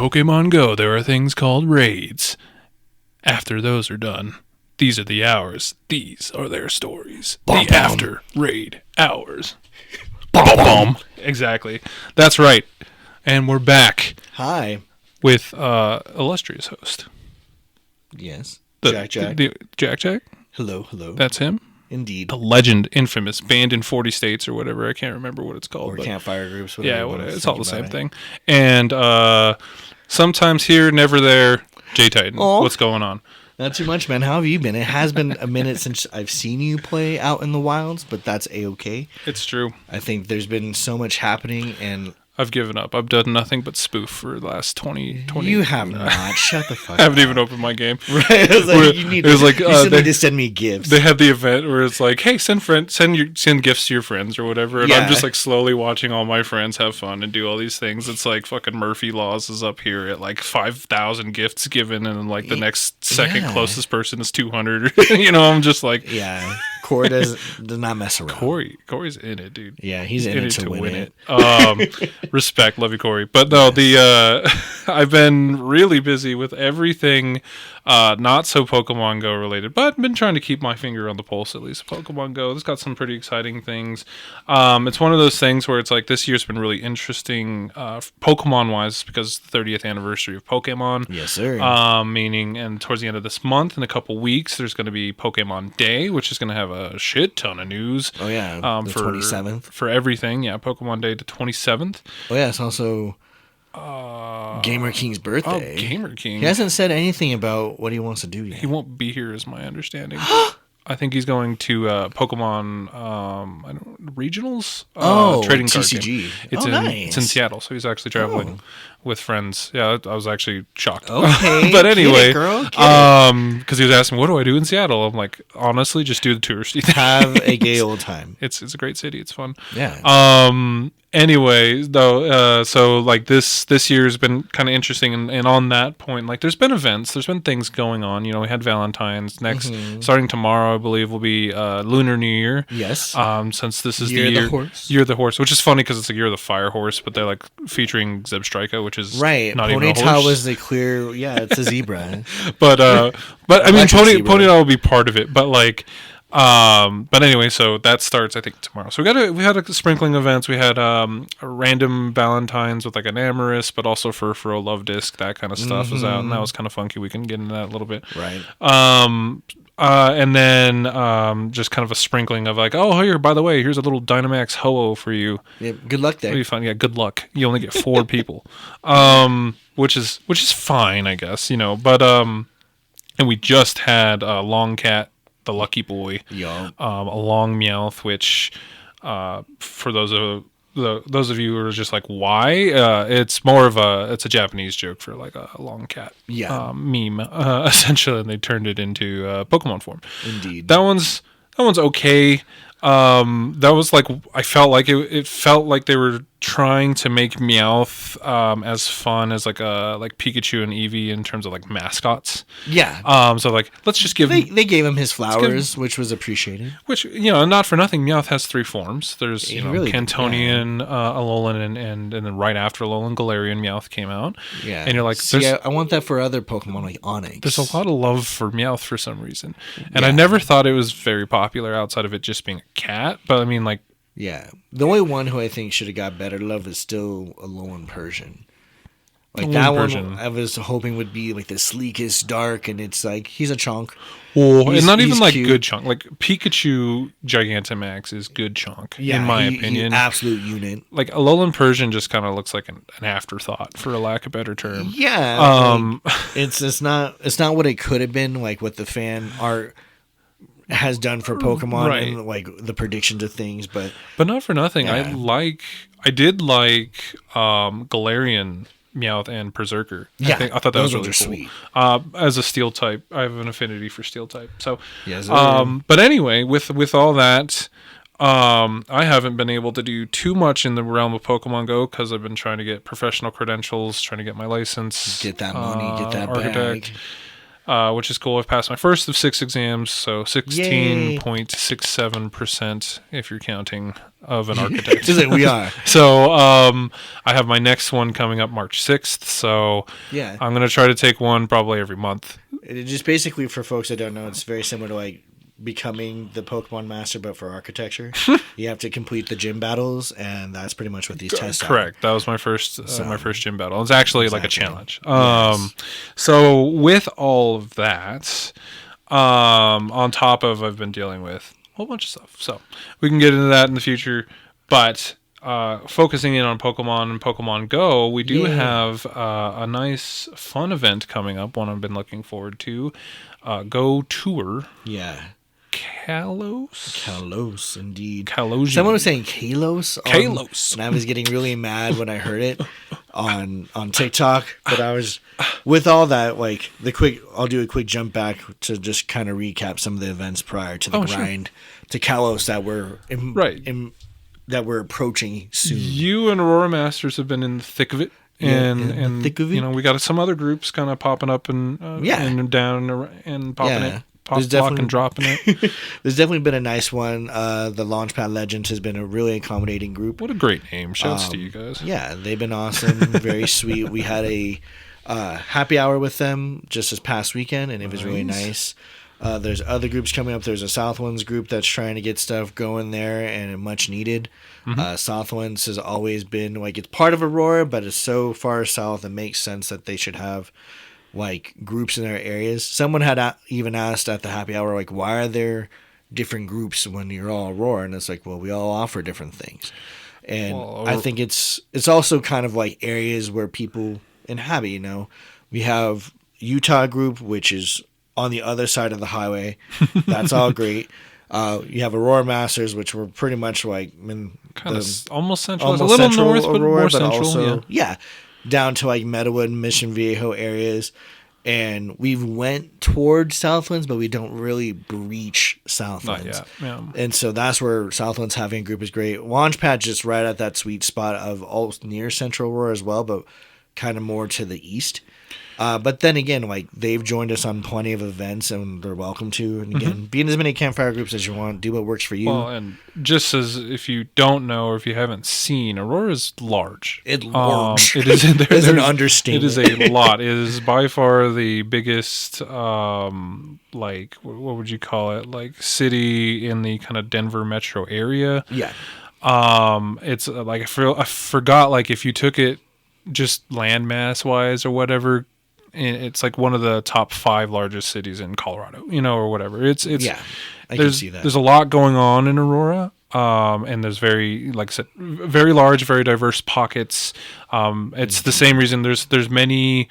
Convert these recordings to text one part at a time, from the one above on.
Pokemon Go, there are things called raids. After those are done, these are the hours. These are their stories. The after raid hours. Bum. Exactly. That's right. And we're back. Hi. With illustrious host. Yes. JackJack. JackJack? Hello. That's him? Indeed. The legend, infamous, banned in 40 states or whatever. I can't remember what it's called. Or campfire groups. Whatever it's all the same thing. And sometimes here, never there. JayTI7N. What's going on? Not too much, man. How have you been? It has been a minute since I've seen you play out in the wilds, but that's A-okay. It's true. I think there's been so much happening, and I've given up. I've done nothing but spoof for the last 20. You have not. Shut the fuck up. I haven't even opened my game. Right. It was like, you need to send me gifts. They had the event where it's like, hey, send gifts to your friends or whatever. And I'm just like slowly watching all my friends have fun and do all these things. It's like fucking Murphy Laws is up here at like 5,000 gifts given. And then like the next second closest person is 200. I'm just like. Yeah. Corey does not mess around. Corey's in it, dude. Yeah, he's in it to win it. Respect, love you, Corey. But no, I've been really busy with everything not so Pokemon Go related, but been trying to keep my finger on the pulse at least. Pokemon Go, it's got some pretty exciting things. It's one of those things where it's like this year's been really interesting Pokemon wise because it's the 30th anniversary of Pokemon. Yes, sir. Meaning, and towards the end of this month, in a couple weeks, there's going to be Pokemon Day, which is going to have a shit ton of news. Oh yeah, the 27th for everything. Yeah, Pokemon Day the 27th. Oh yeah, it's also Gamer King's birthday. Oh, Gamer King. He hasn't said anything about what he wants to do yet. He won't be here, is my understanding. I think he's going to Pokemon regionals. Trading card TCG. Game. It's in Seattle, so he's actually traveling with friends. Yeah, I was actually shocked. Okay, but anyway, because he was asking, "What do I do in Seattle?" I'm like, honestly, just do the touristy thing. Have a gay old time. It's a great city. It's fun. Yeah. Anyway, though, so like this year's been kind of interesting, and on that point, like there's been events, there's been things going on. We had Valentine's next, starting tomorrow, I believe, will be Lunar New Year. Yes. Since this is Year the of the Horse. Year of the Horse, which is funny because it's the Year of the Fire Horse, but they're like featuring Zebstrika, which is right. Not even a horse. Ponytail was the clear. Yeah, it's a zebra. but I mean, Ponytail will be part of it, but like. But anyway, so that starts I think tomorrow. So we had a sprinkling events. We had a random Valentine's with like an Enamorus, but also for a love disc, that kind of stuff was out, and that was kind of funky. We can get into that a little bit, right? And then just kind of a sprinkling of like, oh, here, by the way, here's a little DMax Ho-oh for you. Yeah, good luck there. It'll be fun. Yeah, good luck. You only get 4 people, which is fine, I guess. But and we just had Long Cat, the lucky boy, a long Meowth, which for those of you who are just like, why? It's a Japanese joke for like a long cat meme, essentially, and they turned it into Pokemon form. Indeed, that one's okay. That was like, I felt like it felt like they were trying to make Meowth as fun as like Pikachu and Eevee in terms of like mascots. Yeah. So like, let's just give they gave him his flowers, which was appreciated. Which, not for nothing, Meowth has 3 forms. There's Cantonian, Alolan, and then right after Alolan, Galarian Meowth came out. Yeah. And you're like, I want that for other Pokemon like Onix. There's a lot of love for Meowth for some reason. And I never thought it was very popular outside of it just being a cat. But I mean, like, yeah, the only one who I think should have got better love is still Alolan Persian. Like that one, I was hoping would be like the sleekest, dark, and it's like he's a chunk. Well, and not even like cute. Good chunk. Like Pikachu Gigantamax is good chunk, in my opinion. Absolute unit. Like Alolan Persian just kind of looks like an afterthought, for a lack of a better term. Yeah, it's not what it could have been. Like what the fan art has done for Pokemon and like the predictions of things, but not for nothing. I did like Galarian Meowth and Berserker. Yeah, I thought that was really cool. Sweet. As a Steel type, I have an affinity for Steel type. So, yes, but anyway, with all that, I haven't been able to do too much in the realm of Pokemon Go because I've been trying to get professional credentials, trying to get my license, get that money, get that architect. bag. which is cool. I've passed my first of 6 exams, so 16.67% if you're counting of an architect. We are. So I have my next one coming up March 6th, so yeah, I'm going to try to take one probably every month. It just basically, for folks that don't know, it's very similar to like becoming the Pokemon Master, but for architecture. You have to complete the gym battles, and that's pretty much what these tests are. Correct. That was my first gym battle. It's actually like a challenge. Yes. So with all of that, on top of I've been dealing with a whole bunch of stuff. So we can get into that in the future. But focusing in on Pokemon and Pokemon Go, we do have a nice fun event coming up, one I've been looking forward to. GoTour. Yeah. Kalos, indeed. Kalosian. Someone was saying Kalos. Kalos. And I was getting really mad when I heard it on TikTok. But I was, with all that, like, I'll do a quick jump back to just kind of recap some of the events prior to the grind to Kalos that we're approaching soon. You and Aurora Masters have been in the thick of it. And thick of it. You know, we got some other groups kind of popping up and down and popping it. And dropping it. There's definitely been a nice one. The Launchpad Legends has been a really accommodating group. What a great name. Shouts to you guys. Yeah, they've been awesome. Very sweet. We had a happy hour with them just this past weekend, and it was really nice. There's other groups coming up. There's a Southwinds group that's trying to get stuff going there, and much needed. Southwinds has always been like, it's part of Aurora, but it's so far south, it makes sense that they should have like groups in their areas. Someone had even asked at the happy hour, like, why are there different groups when you're all Aurora? And it's like, well, we all offer different things. And I think it's also kind of like areas where people inhabit, you know. We have Utah group, which is on the other side of the highway. That's all great. You have Aurora Masters, which were pretty much like almost central, a little north, but Aurora, more central. Also, down to like Meadowood, Mission Viejo areas, and we've went towards Southlands, but we don't really breach Southlands. Not yet. Yeah. And so that's where Southlands having a group is great. Launchpad's just right at that sweet spot of all near Central Aurora as well, but kind of more to the east. But then again, like, they've joined us on plenty of events, and they're welcome to. And again, be in as many campfire groups as you want. Do what works for you. Well, and just as if you don't know or if you haven't seen, Aurora's large. It's large. It is. There's an understatement. It is a lot. It is by far the biggest, like, what would you call it? Like, city in the kind of Denver metro area. Yeah. It's like, I forgot, like, if you took it just landmass wise or whatever, it's like one of the top 5 largest cities in Colorado, you know, or whatever. It's I can see that. There's a lot going on in Aurora, and there's very, like I said, very large, very diverse pockets. It's the same reason there's many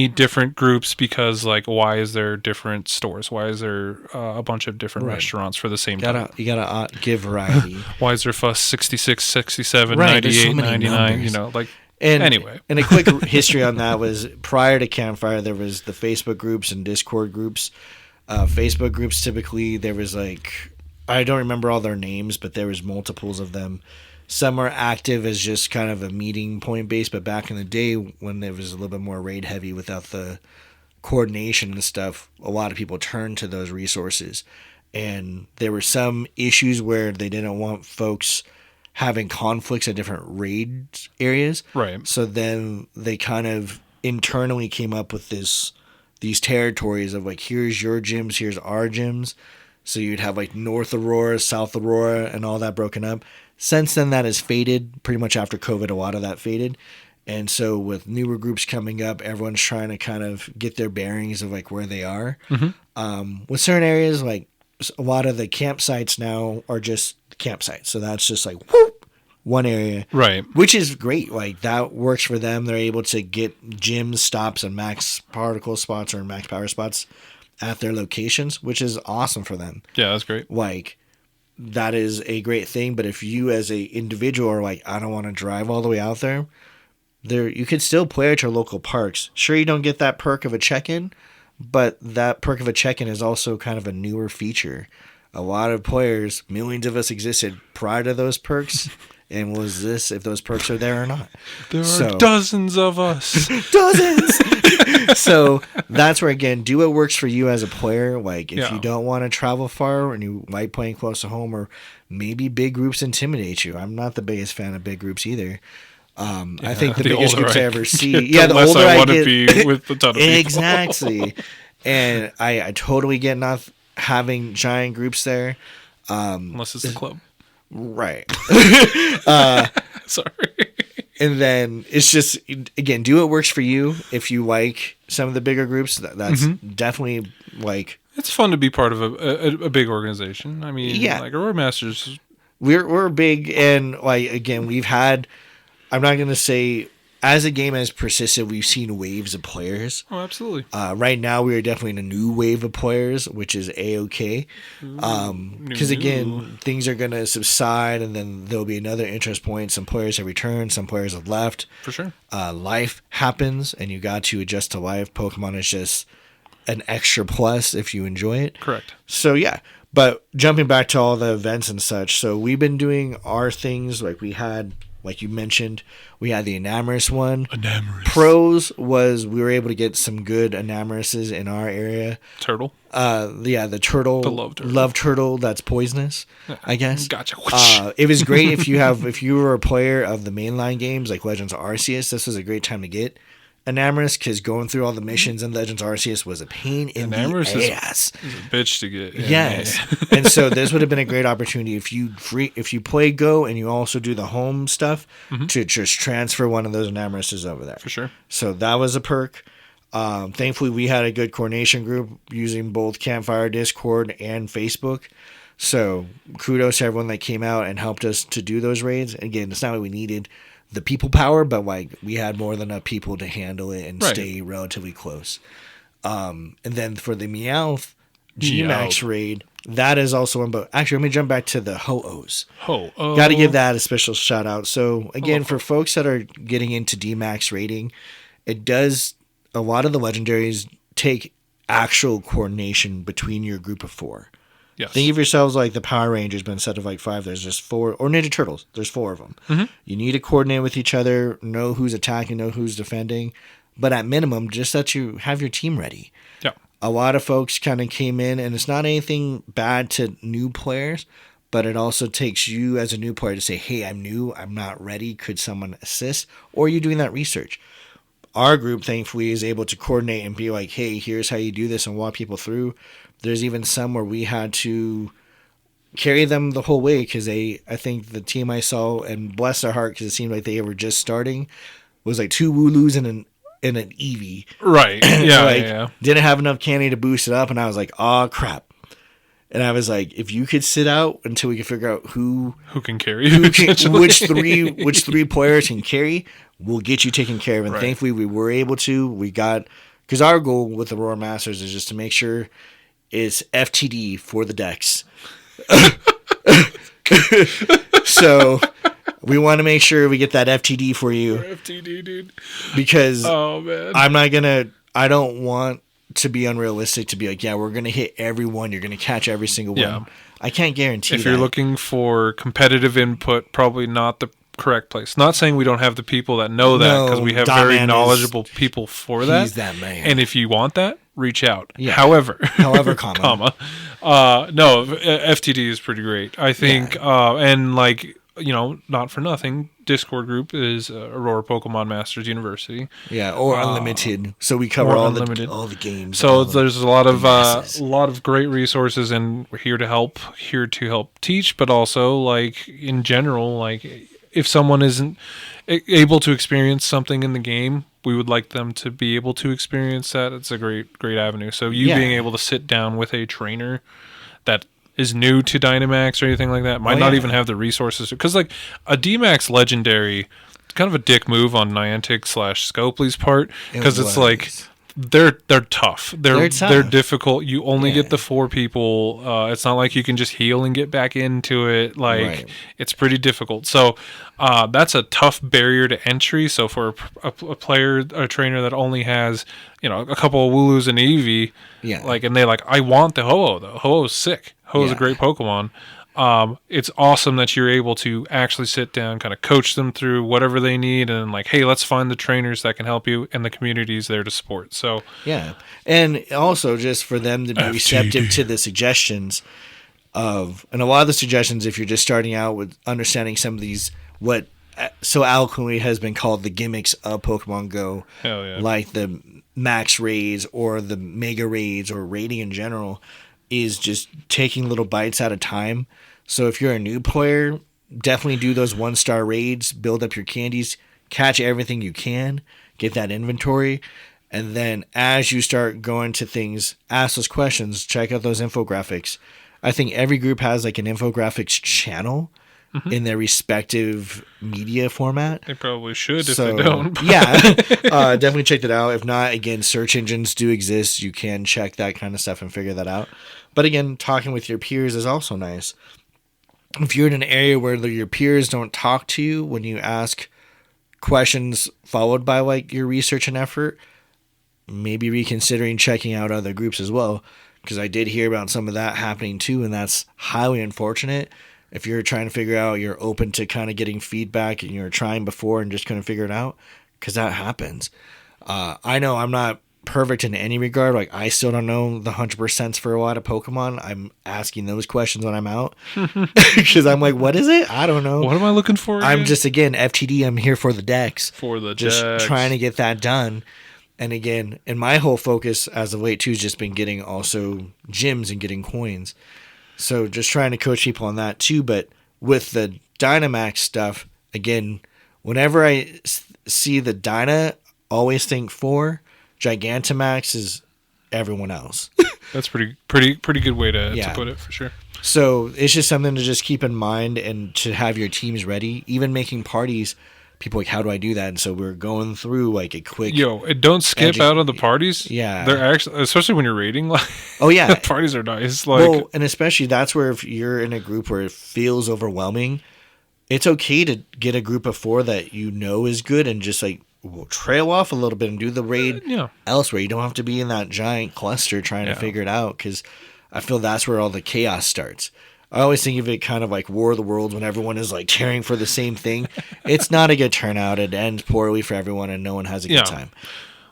different groups, because, like, why is there different stores? Why is there a bunch of different restaurants for the same time? You gotta give variety. Why is there fuss 66, 67, 98, 99, you know, like. Anyway. And a quick history on that was, prior to Campfire, there was the Facebook groups and Discord groups. Facebook groups, typically, there was like, I don't remember all their names, but there was multiples of them. Some are active as just kind of a meeting point base, but back in the day when there was a little bit more raid heavy without the coordination and stuff, a lot of people turned to those resources. And there were some issues where they didn't want folks having conflicts at different raid areas. Right. So then they kind of internally came up with these territories of like, here's your gyms, here's our gyms. So you'd have like North Aurora, South Aurora, and all that broken up. Since then, that has faded. Pretty much after COVID, a lot of that faded. And so with newer groups coming up, everyone's trying to kind of get their bearings of like where they are. With certain areas, like a lot of the campsites now are just campsites. So that's just like, whoop, one area. Right. Which is great. Like, that works for them. They're able to get gym stops and max particle spots or max power spots at their locations, which is awesome for them. Yeah, that's great. Like, that is a great thing. But if you as a individual are like, I don't want to drive all the way out there, you could still play at your local parks. Sure, you don't get that perk of a check-in, but that perk of a check-in is also kind of a newer feature. A lot of players, millions of us existed prior to those perks, And was this if those perks are there or not? There are dozens of us. Dozens! So that's where, again, do what works for you as a player. Like, if you don't want to travel far and you like playing close to home, or maybe big groups intimidate you. I'm not the biggest fan of big groups either. I think the biggest groups I ever see. The older I want to be with a ton of people. Exactly. And I totally get not having giant groups there. Unless it's the club. Right. Sorry. And then it's just, again, do what works for you. If you like some of the bigger groups, that's definitely like... It's fun to be part of a big organization. I mean, like Aurora Masters... We're big, and like, again, we've had... I'm not going to say, as a game has persisted, we've seen waves of players. Oh, absolutely. Right now, we are definitely in a new wave of players, which is A-OK. Because, again, things are going to subside, and then there'll be another interest point. Some players have returned, some players have left. For sure. Life happens, and you got to adjust to life. Pokemon is just an extra plus if you enjoy it. Correct. So, yeah. But jumping back to all the events and such, so we've been doing our things like we had... Like you mentioned, we had the Enamorus one. Enamorus. Pros was we were able to get some good Enamoruses in our area. Turtle. The turtle. The love turtle that's poisonous, I guess. Gotcha. It was great if you were a player of the mainline games like Legends Arceus. This was a great time to get Enamorus, because going through all the missions in Legends Arceus was a pain in the ass. Is a bitch to get. Yes. And so this would have been a great opportunity if you play Go and you also do the home stuff to just transfer one of those Enamoruses over there. For sure. So that was a perk. Thankfully, we had a good coordination group using both Campfire, Discord, and Facebook. So kudos to everyone that came out and helped us to do those raids. Again, it's not what we needed the people power, but like we had more than enough people to handle it and stay relatively close. And then for the Meowth GMax raid, that is also one. But actually, let me jump back to the Ho-ohs. Ho-oh. Got to give that a special shout out. So again, for folks that are getting into DMax raiding, it does a lot of the legendaries take actual coordination between your group of 4. Yes. Think of yourselves like the Power Rangers, but instead of like 5, there's just 4, or Ninja Turtles, there's 4 of them. You need to coordinate with each other, know who's attacking, know who's defending, but at minimum, just that you have your team ready. Yeah. A lot of folks kind of came in, and it's not anything bad to new players, but it also takes you as a new player to say, hey, I'm new, I'm not ready, could someone assist? Or are you doing that research? Our group, thankfully, is able to coordinate and be like, hey, here's how you do this, and walk people through. There's even some where we had to carry them the whole way because I think the team I saw, and bless their heart because it seemed like they were just starting, was like 2 Wooloos and an Eevee. Right. Yeah, Didn't have enough candy to boost it up, and I was like, oh, crap. And I was like, if you could sit out until we could figure out who can carry you, which three players can carry, we'll get you taken care of. And thankfully we were able to. We got, because our goal with Aurora Masters is just to make sure it's FTD for the decks. So we want to make sure we get that FTD for you. FTD, dude. Because oh man, I don't want to be unrealistic to be like, yeah, we're going to hit everyone. You're going to catch every single one. I can't guarantee if you're looking for competitive input, probably not the correct place. Not saying we don't have the people that know that, because we have very knowledgeable people for that. He's that man. And if you want that, reach out. Yeah. However, comma. No, FTD is pretty great. I think, and like, you know, not for nothing, Discord group is Aurora Pokemon Masters University. Yeah, or Unlimited. So we cover all the games. So there's a lot of great resources, and we're here to help teach, but also like in general, like if someone isn't able to experience something in the game, we would like them to be able to experience that. It's a great avenue. So being able to sit down with a trainer that is new to Dynamax or anything like that might not even have the resources, because like a DMax legendary, it's kind of a dick move on Niantic / Scopely's part, because it's like they're tough. They're difficult. You only get the 4 people. It's not like you can just heal and get back into it. Like it's pretty difficult. So that's a tough barrier to entry. So for a trainer that only has, you know, a couple of Wooloos and Eevee, like, and they like, I want the Ho-oh though. Ho-oh's sick. Ho-oh's a great Pokemon. It's awesome that you're able to actually sit down, kind of coach them through whatever they need, and like, hey, let's find the trainers that can help you, and the community's there to support. So yeah, and also just for them to be receptive to the suggestions and a lot of the suggestions, if you're just starting out with understanding some of these, what so eloquently has been called the gimmicks of Pokemon Go, hell yeah, like the max raids or the mega raids or raiding in general, is just taking little bites at a time. So if you're a new player, definitely do those 1-star raids, build up your candies, catch everything you can, get that inventory, and then as you start going to things, ask those questions, check out those infographics. I think every group has like an infographics channel in their respective media format. They probably should if they don't. Yeah, definitely check that out. If not, again, search engines do exist. You can check that kind of stuff and figure that out. But again, talking with your peers is also nice. If you're in an area where your peers don't talk to you when you ask questions followed by like your research and effort, maybe reconsidering checking out other groups as well. Because I did hear about some of that happening too, and that's highly unfortunate. If you're trying to figure out, you're open to kind of getting feedback and you're trying before and just couldn't figure it out, because that happens. I know I'm not perfect in any regard. Like, I still don't know the 100% for a lot of Pokemon. I'm asking those questions when I'm out because I'm like, what is it? I don't know. What am I looking for again? I'm just, again, FTD. I'm here for the decks. For the just decks. Trying to get that done. And again, and my whole focus as of late too has just been getting also gyms and getting coins. So just trying to coach people on that too. But with the Dynamax stuff, again, whenever I see the Dyna, always think 4. Gigantamax is everyone else. That's pretty good way to put it, for sure. So it's just something to just keep in mind and to have your teams ready. Even making parties, people are like, how do I do that? And so we're going through like a quick. Don't skip out on the parties. Yeah, they're actually, especially when you're raiding. Like, oh yeah, parties are nice. Like, and especially that's where if you're in a group where it feels overwhelming, it's okay to get a group of 4 that you know is good and just like trail off a little bit and do the raid elsewhere. You don't have to be in that giant cluster trying to figure it out, because I feel that's where all the chaos starts. I always think of it kind of like War of the Worlds when everyone is like tearing for the same thing. It's not a good turnout. It ends poorly for everyone and no one has a good time.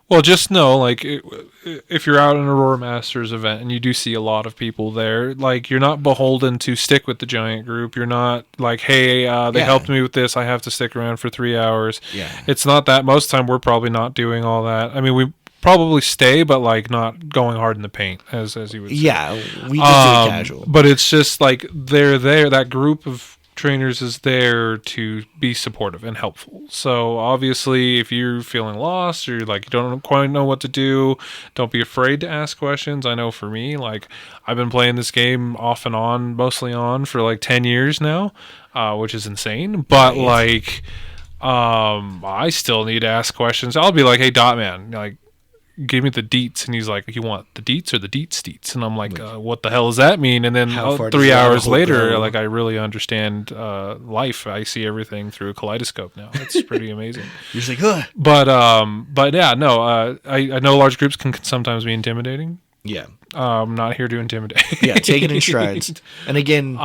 Well, just know, like, if you're out in an Aurora Masters event and you do see a lot of people there, like, you're not beholden to stick with the giant group. You're not like, hey, they helped me with this, I have to stick around for 3 hours. Yeah. It's not that. Most of the time, we're probably not doing all that. I mean, we probably stay, but like not going hard in the paint, as you would say. Yeah, we just do it casual. But it's just like they're there. That group of trainers is there to be supportive and helpful. So obviously, if you're feeling lost or like you don't quite know what to do, don't be afraid to ask questions. I know for me, like, I've been playing this game off and on, mostly on, for like 10 years now, which is insane. But like, I still need to ask questions. I'll be like, hey, Dotman, like, give me the deets, and he's like, you want the deets or the deets? And I'm like, what the hell does that mean? And then 3 hours later, like, I really understand life. I see everything through a kaleidoscope now. It's pretty amazing. You're just like, ugh. But yeah, no, I know large groups can sometimes be intimidating. Yeah. I'm not here to intimidate. Yeah, take it in strides. And again,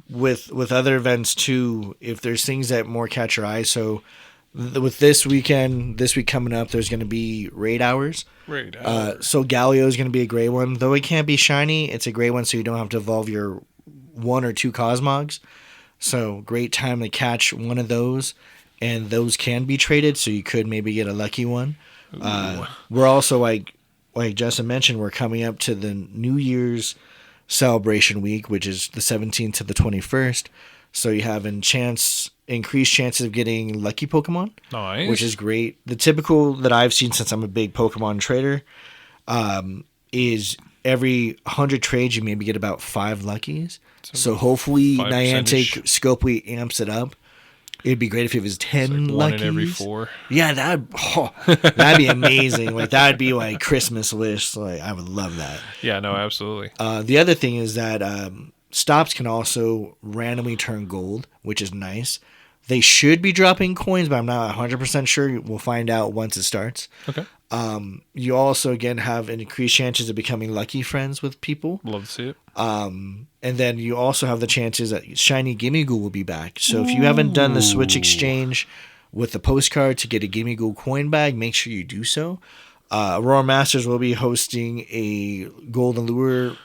with other events too, if there's things that more catch your eye, so with this week coming up, there's going to be raid hours. So Galio is going to be a great one. Though it can't be shiny, it's a great one so you don't have to evolve your 1 or 2 Cosmogs. So great time to catch one of those. And those can be traded, so you could maybe get a lucky one. We're also, like Justin mentioned, we're coming up to the New Year's celebration week, which is the 17th to the 21st. So you have increased chances of getting lucky Pokemon, nice, which is great. The typical that I've seen since I'm a big Pokemon trader is every 100 trades you maybe get about 5 luckies. So hopefully Niantic Scopely amps it up. It'd be great if it was 10 luckies. 1 in every 4. Yeah, that'd be amazing. Like, that'd be like Christmas wish. Like, I would love that. Yeah, no, absolutely. The other thing is that stops can also randomly turn gold, which is nice. They should be dropping coins, but I'm not 100% sure. We'll find out once it starts. Okay. You also, again, have increased chances of becoming lucky friends with people. Love to see it. And then you also have the chances that Shiny Gimme Ghoul will be back. So if you haven't done the Switch exchange with the postcard to get a Gimme Ghoul coin bag, make sure you do so. Aurora Masters will be hosting a Golden Lure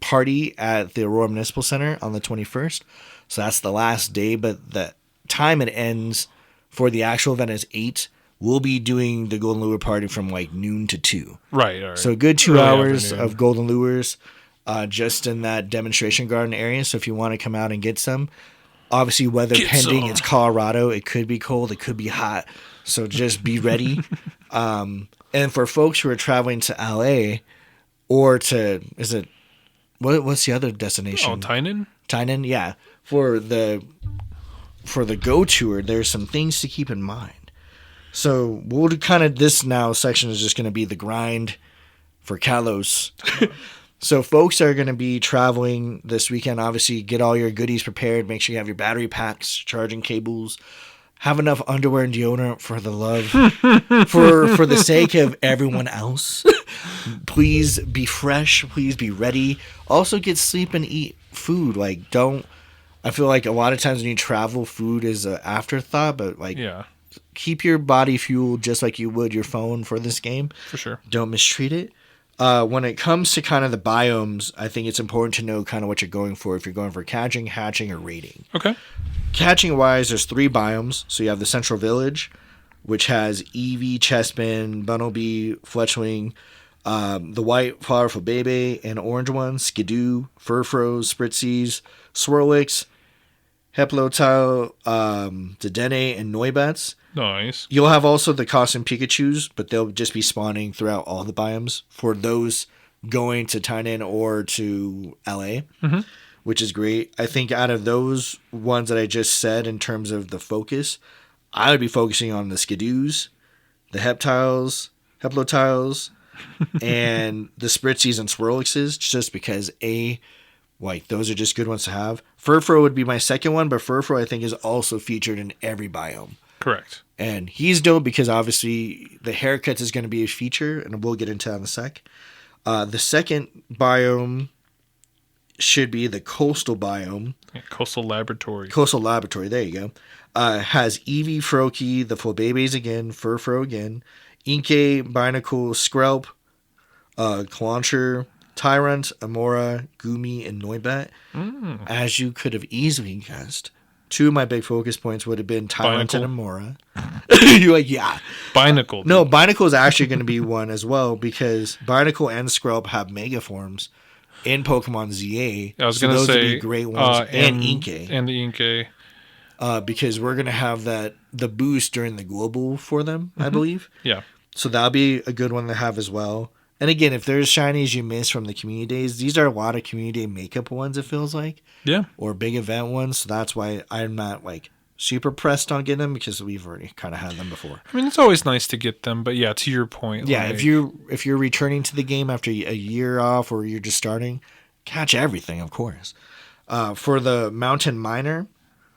party at the Aurora Municipal Center on the 21st. So that's the last day, but the time it ends for the actual event is 8. We'll be doing the Golden Lure party from like noon to 2. Right. All right. So a good 2 hours of Golden Lures just in that demonstration garden area. So if you want to come out and get some, obviously weather pending, it's Colorado. It could be cold. It could be hot. So just be ready. And for folks who are traveling to LA or to, what's the other destination? Oh, Tainan? Tainan, yeah. For the Go Tour, there's some things to keep in mind. So we'll kind of, this now section is just going to be the grind for Kalos. So folks are going to be traveling this weekend. Obviously, get all your goodies prepared. Make sure you have your battery packs, charging cables. Have enough underwear and deodorant for the love, for the sake of everyone else. Please be fresh. Please be ready. Also, get sleep and eat food. Like, don't. I feel like a lot of times when you travel, food is an afterthought. But like, keep your body fueled just like you would your phone for this game. For sure. Don't mistreat it. When it comes to kind of the biomes, I think it's important to know kind of what you're going for. If you're going for catching, hatching, or raiding. Okay. Catching wise, there's 3 biomes. So you have the Central Village, which has Eevee, Chespin, Bunnelby, Fletchling, the white flowerful Bebe, and orange ones, Skidoo, Furfros, Spritzies, Swirlix, Heplotile, Dedenne, and Noibats. Nice. You'll have also the costume Pikachus, but they'll just be spawning throughout all the biomes for those going to Tainan or to LA, which is great. I think out of those ones that I just said in terms of the focus, I would be focusing on the Skidoos, the Heplotiles, and the Spritzies and Swirlixes, just because those are just good ones to have. Furfro would be my second one, but Furfro I think is also featured in every biome. Correct. And he's dope because obviously the haircuts is going to be a feature, and we'll get into that in a sec. The second biome should be the coastal biome. Yeah, coastal laboratory. Coastal laboratory, there you go. Has Eevee, Froakie, the Flabébés again, Furfro again, Inkay, Binacle, Skrelp, Clauncher, Tyrant, Amora, Goomy, and Noibat. As you could have easily guessed, 2 of my big focus points would have been Tyrant and Amora. You're like, yeah. Binacle. No, Binacle is actually going to be one as well because Binacle and Skrelp have Mega Forms in Pokemon ZA. I was going to say. Those would be great ones. And Inkay. And the Inkay. Because we're going to have the boost during the Global for them, I believe. Yeah. So that'll be a good one to have as well. And again, if there's shinies you missed from the community days, these are a lot of community day makeup ones, it feels like. Yeah. Or big event ones. So that's why I'm not like super pressed on getting them because we've already kind of had them before. I mean, it's always nice to get them, but yeah, to your point. Yeah, if you're returning to the game after a year off or you're just starting, catch everything, of course. For the Mountain Miner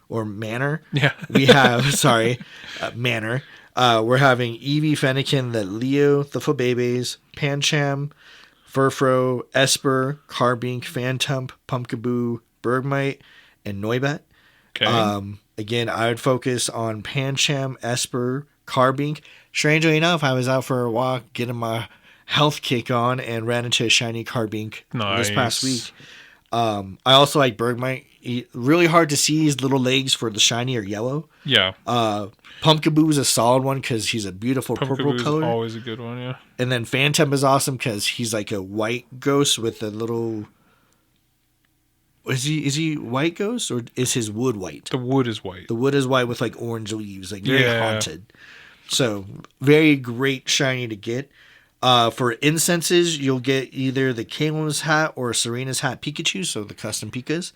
or Manor, we have, Manor. We're having Eevee, Fennekin, the Leo, the Flabébés, Pancham, Furfro, Esper, Carbink, Phantump, Pumpkaboo, Bergmite, and Noibat. Okay. Again, I would focus on Pancham, Esper, Carbink. Strangely enough, I was out for a walk getting my health kick on and ran into a shiny Carbink this past week. I also like Bergmite. Really hard to see his little legs for the shiny or yellow. Yeah. Pumpkaboo is a solid one because he's a beautiful purple color. Always a good one, yeah. And then Phantom is awesome because he's like a white ghost with a little. Is he white ghost or is his wood white? The wood is white. The wood is white with like orange leaves, like very haunted. So very great shiny to get. For incenses, you'll get either the Kayla's hat or Serena's hat Pikachu, so the custom Pikas,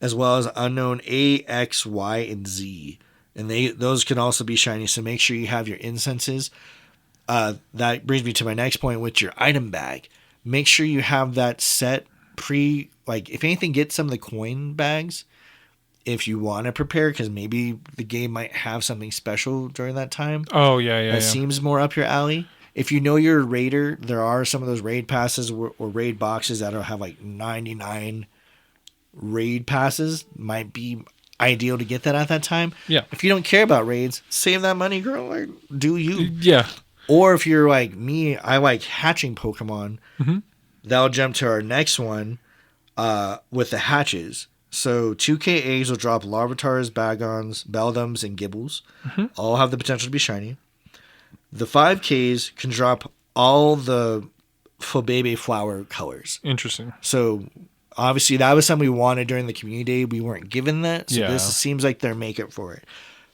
as well as unknown A, X, Y, and Z. And those can also be shiny, so make sure you have your incenses. That brings me to my next point with your item bag. Make sure you have that set if anything, get some of the coin bags if you want to prepare, because maybe the game might have something special during that time. Oh, yeah. That seems more up your alley. If you know you're a raider, there are some of those raid passes or raid boxes that'll have like 99 raid passes. Might be ideal to get that at that time. Yeah. If you don't care about raids, save that money, girl. Like, do you? Yeah. Or if you're like me, I like hatching Pokemon. Mm-hmm. That'll jump to our next one with the hatches. So 2K eggs will drop Larvatars, Bagons, Beldums, and Gibbles. Mm-hmm. All have the potential to be shiny. The 5Ks can drop all the Flabebe flower colors. Interesting. So obviously that was something we wanted during the community day. We weren't given that. So this seems like they're making for it.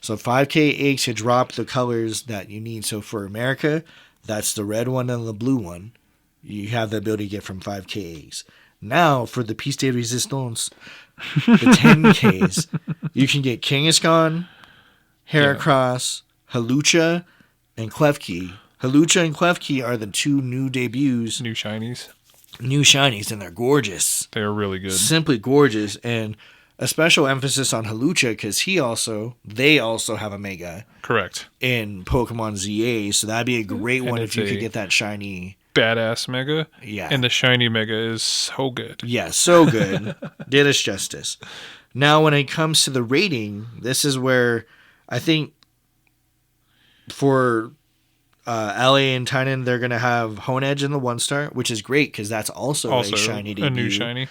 So 5K eggs can drop the colors that you need. So for America, that's the red one and the blue one. You have the ability to get from 5K eggs. Now for the Piece de Resistance, the 10Ks, you can get Kangaskhan, Heracross, Hawlucha, and Klefki. Hawlucha and Klefki are the two new debuts. New shinies. New shinies, and they're gorgeous. They're really good. Simply gorgeous. And a special emphasis on Hawlucha because they also have a Mega. Correct. In Pokemon ZA, so that'd be a great one if you could get that shiny. Badass Mega. Yeah. And the shiny Mega is so good. Yeah, so good. Did us justice. Now, when it comes to the rating, this is where I think for LA and Tainan, they're going to have Honedge in the 1-star, which is great because that's also a shiny debut. A new shiny.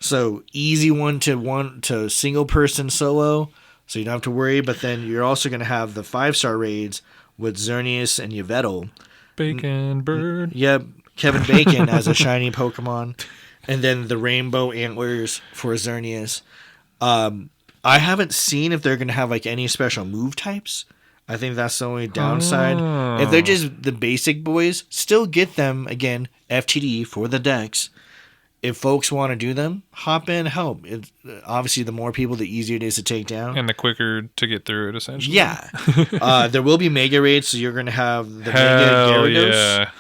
So easy one to single person solo, so you don't have to worry. But then you're also going to have the 5-star raids with Xerneas and Yveltal. Bacon Bird. Yep, Kevin Bacon as a shiny Pokemon. And then the Rainbow Antlers for Xerneas. I haven't seen if they're going to have like any special move types. I think that's the only downside. Oh. If they're just the basic boys, still get them, again, FTD for the decks. If folks want to do them, hop in, help. Obviously, the more people, the easier it is to take down. And the quicker to get through it, essentially. Yeah. There will be Mega Raids, so you're going to have the Mega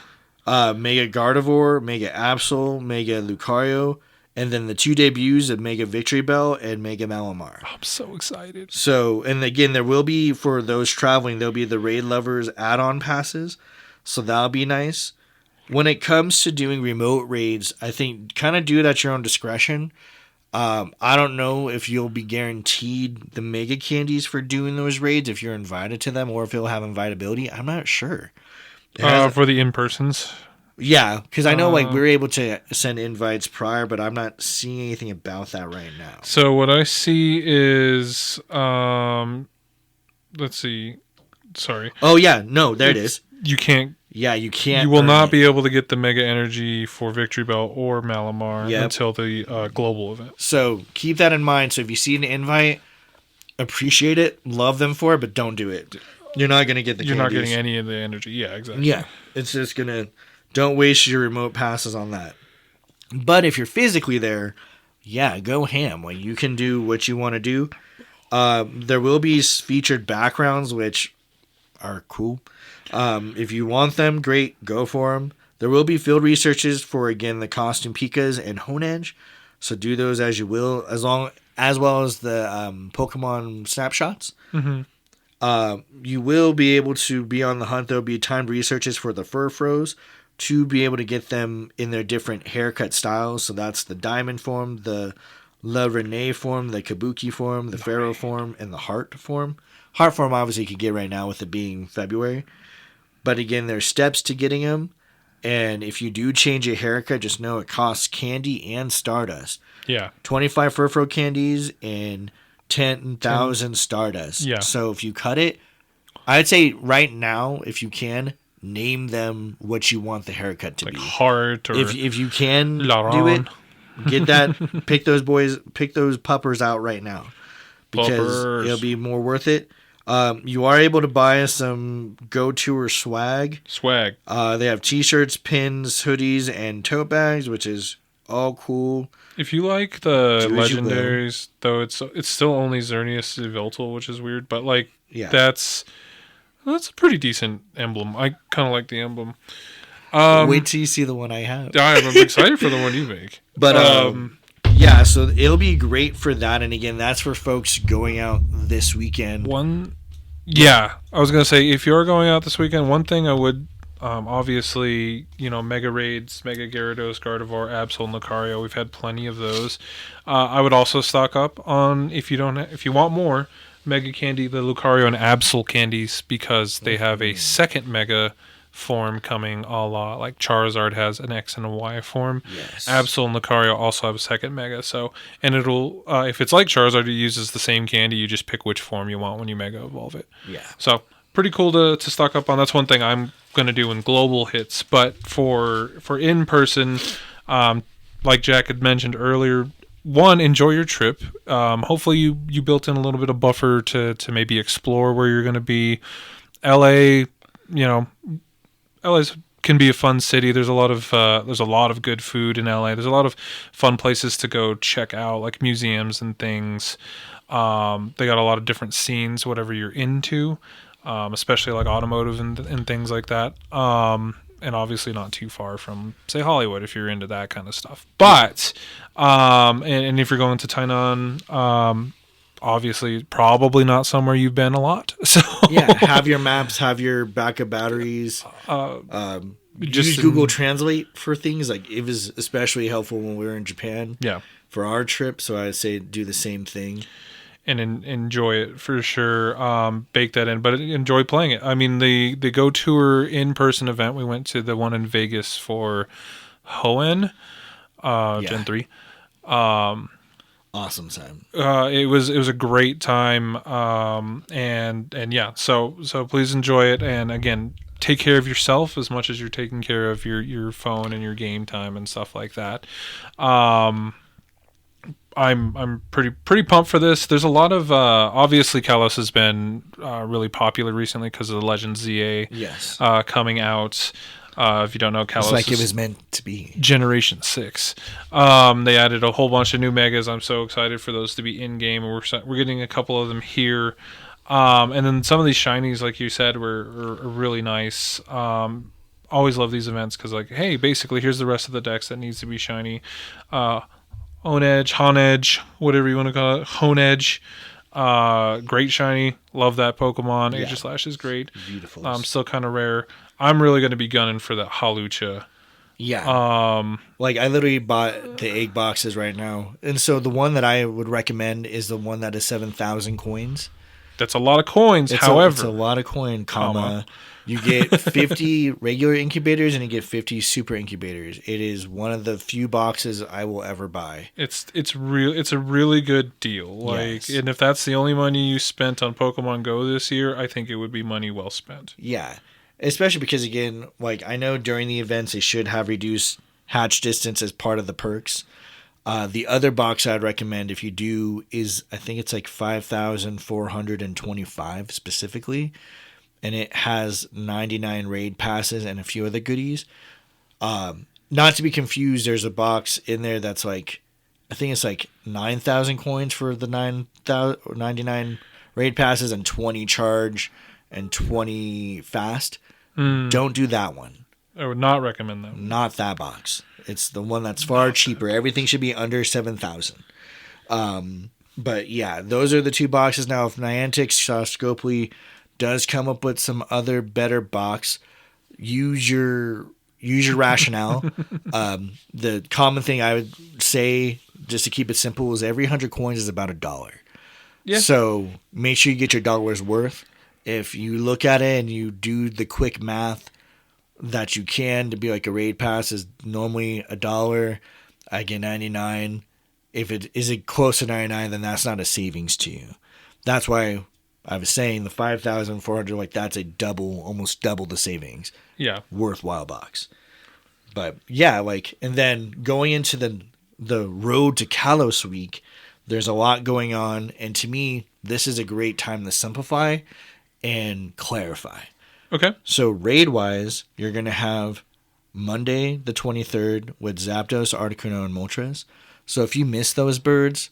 Gyarados, Mega Gardevoir, Mega Absol, Mega Lucario, and then the 2 debuts of Mega Victory Bell and Mega Malamar. I'm so excited. So, and again, there will be, for those traveling, there'll be the Raid Lovers add-on passes, so that'll be nice. When it comes to doing remote raids, I think kind of do it at your own discretion. I don't know if you'll be guaranteed the Mega Candies for doing those raids if you're invited to them, or if it'll have invitability. I'm not sure. For the in-persons? Yeah, because I know we were able to send invites prior, but I'm not seeing anything about that right now. So what I see is, let's see. Sorry. Oh, yeah. No, there it is. You can't. Yeah, you can't. You will not be able to get the Mega Energy for Victory Bell or Malamar Yep. until the global event. So keep that in mind. So if you see an invite, appreciate it, love them for it, but don't do it. You're not going to get the You're candies. not getting any of the energy. Yeah, exactly. Yeah. It's just going to... Don't waste your remote passes on that. But if you're physically there, yeah, go ham. Like, you can do what you want to do. There will be featured backgrounds, which are cool. If you want them, great, go for them. There will be field researches for, again, the costume Pikas and Honedge. So do those as you will, as well as the Pokemon snapshots. Mm-hmm. You will be able to be on the hunt. There will be timed researches for the Furfros to be able to get them in their different haircut styles. So that's the Diamond form, the La Renee form, the Kabuki form, the Pharaoh form, and the Heart form. Heart form, obviously, you could get right now with it being February. But again, there's steps to getting them. And if you do change your haircut, just know it costs candy and Stardust. Yeah. 25 Furfro candies and 10,000 Stardust. Yeah. So if you cut it, I'd say right now, if you can, name them what you want the haircut to like be. Heart, or if you can Laron. do it, get that. Pick those puppers out right now because it'll be more worth it. You are able to buy some GoTour swag. They have t-shirts, pins, hoodies, and tote bags, which is all cool. If you like the legendaries, though, it's still only Xerneas Yveltal, which is weird, but like that's a pretty decent emblem. I kind of like the emblem. Wait till you see the one I have. I'm excited for the one you make. But Yeah, so it'll be great for that. And again, that's for folks going out this weekend. Yeah, I was going to say, if you're going out this weekend, one thing I would, obviously, Mega Raids, Mega Gyarados, Gardevoir, Absol, and Lucario, we've had plenty of those. I would also stock up on, if you want more, Mega Candy, the Lucario and Absol candies, because they have a second Mega form coming, a la like Charizard has an X and a Y form. Yes. Absol and Lucario also have a second Mega. So, and it'll if it's like Charizard, it uses the same candy. You just pick which form you want when you Mega Evolve it. Yeah. So pretty cool to stock up on. That's one thing I'm gonna do when Global hits. But for in person, like Jack had mentioned earlier, one, enjoy your trip. Hopefully you built in a little bit of buffer to maybe explore where you're gonna be. LA, LA can be a fun city. There's a lot of good food in LA. There's a lot of fun places to go check out, like museums and things. They got a lot of different scenes, whatever you're into, especially like automotive and things like that. And obviously not too far from, say, Hollywood if you're into that kind of stuff. But and if you're going to Tainan, obviously probably not somewhere you've been a lot. So yeah, have your maps, have your backup batteries. Use Google Translate for things. Like, it was especially helpful when we were in Japan. Yeah, for our trip. So I'd say do the same thing and enjoy it for sure. Bake that in, but enjoy playing it. I mean, the GoTour in-person event, we went to the one in Vegas for Hoenn, Gen 3. Awesome time. It was a great time. And yeah, so please enjoy it. And again, take care of yourself as much as you're taking care of your phone and your game time and stuff like that. I'm pretty pumped for this. There's a lot of obviously Kalos has been really popular recently because of the Legends ZA coming out. If you don't know, Kalos, it's like it was meant to be. Generation 6. They added a whole bunch of new megas. I'm so excited for those to be in game, and we're getting a couple of them here. And then some of these shinies, like you said, were really nice. Always love these events because, like, hey, basically here's the rest of the decks that needs to be shiny. Honedge, whatever you want to call it, Honedge. Great shiny. Love that Pokemon. Yeah. Aegislash is great. Beautiful. Still kind of rare. I'm really going to be gunning for that Halucha. Yeah. Like, I literally bought the egg boxes right now. And so the one that I would recommend is the one that is 7,000 coins. That's a lot of coins. However, it's a lot of coin, you get 50 regular incubators and you get 50 super incubators. It is one of the few boxes I will ever buy. It's a really good deal. Like, and if that's the only money you spent on Pokemon Go this year, I think it would be money well spent. Yeah. Especially because, again, like, I know during the events they should have reduced hatch distance as part of the perks. The other box I'd recommend if you do is, I think it's like 5,425 specifically, and it has 99 raid passes and a few other goodies. Not to be confused, there's a box in there that's like, I think it's like 9,000 coins for the 99 raid passes and 20 charge and 20 fast. Don't do that one. I would not recommend that one. Not that box. It's the one that's far cheaper. Everything should be under 7,000. But yeah, those are the two boxes. Now, if Niantic Scopely does come up with some other better box, use your rationale. The common thing I would say, just to keep it simple, is every 100 coins is about $1. Yeah. So make sure you get your dollar's worth. If you look at it and you do the quick math that you can to be like a raid pass is normally $1, I get 99. If it isn't close to 99, then that's not a savings to you. That's why I was saying the 5,400, like, that's almost double the savings. Yeah. Worthwhile box. But yeah, like, and then going into the road to Kalos week, there's a lot going on. And to me, this is a great time to simplify and clarify. Okay. So raid-wise, you're going to have Monday the 23rd with Zapdos, Articuno, and Moltres. So if you miss those birds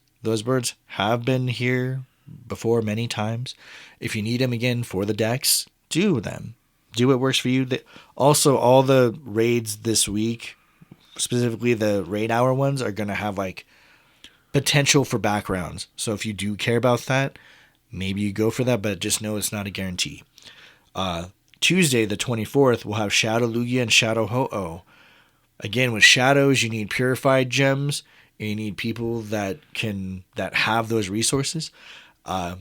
have been here before many times. If you need them again for the decks, do them. Do what works for you. Also, all the raids this week, specifically the raid hour ones, are going to have like potential for backgrounds. So if you do care about that, maybe you go for that, but just know it's not a guarantee. Tuesday, the 24th, we'll have Shadow Lugia and Shadow Ho-Oh. Again, with shadows, you need purified gems. And you need people that have those resources.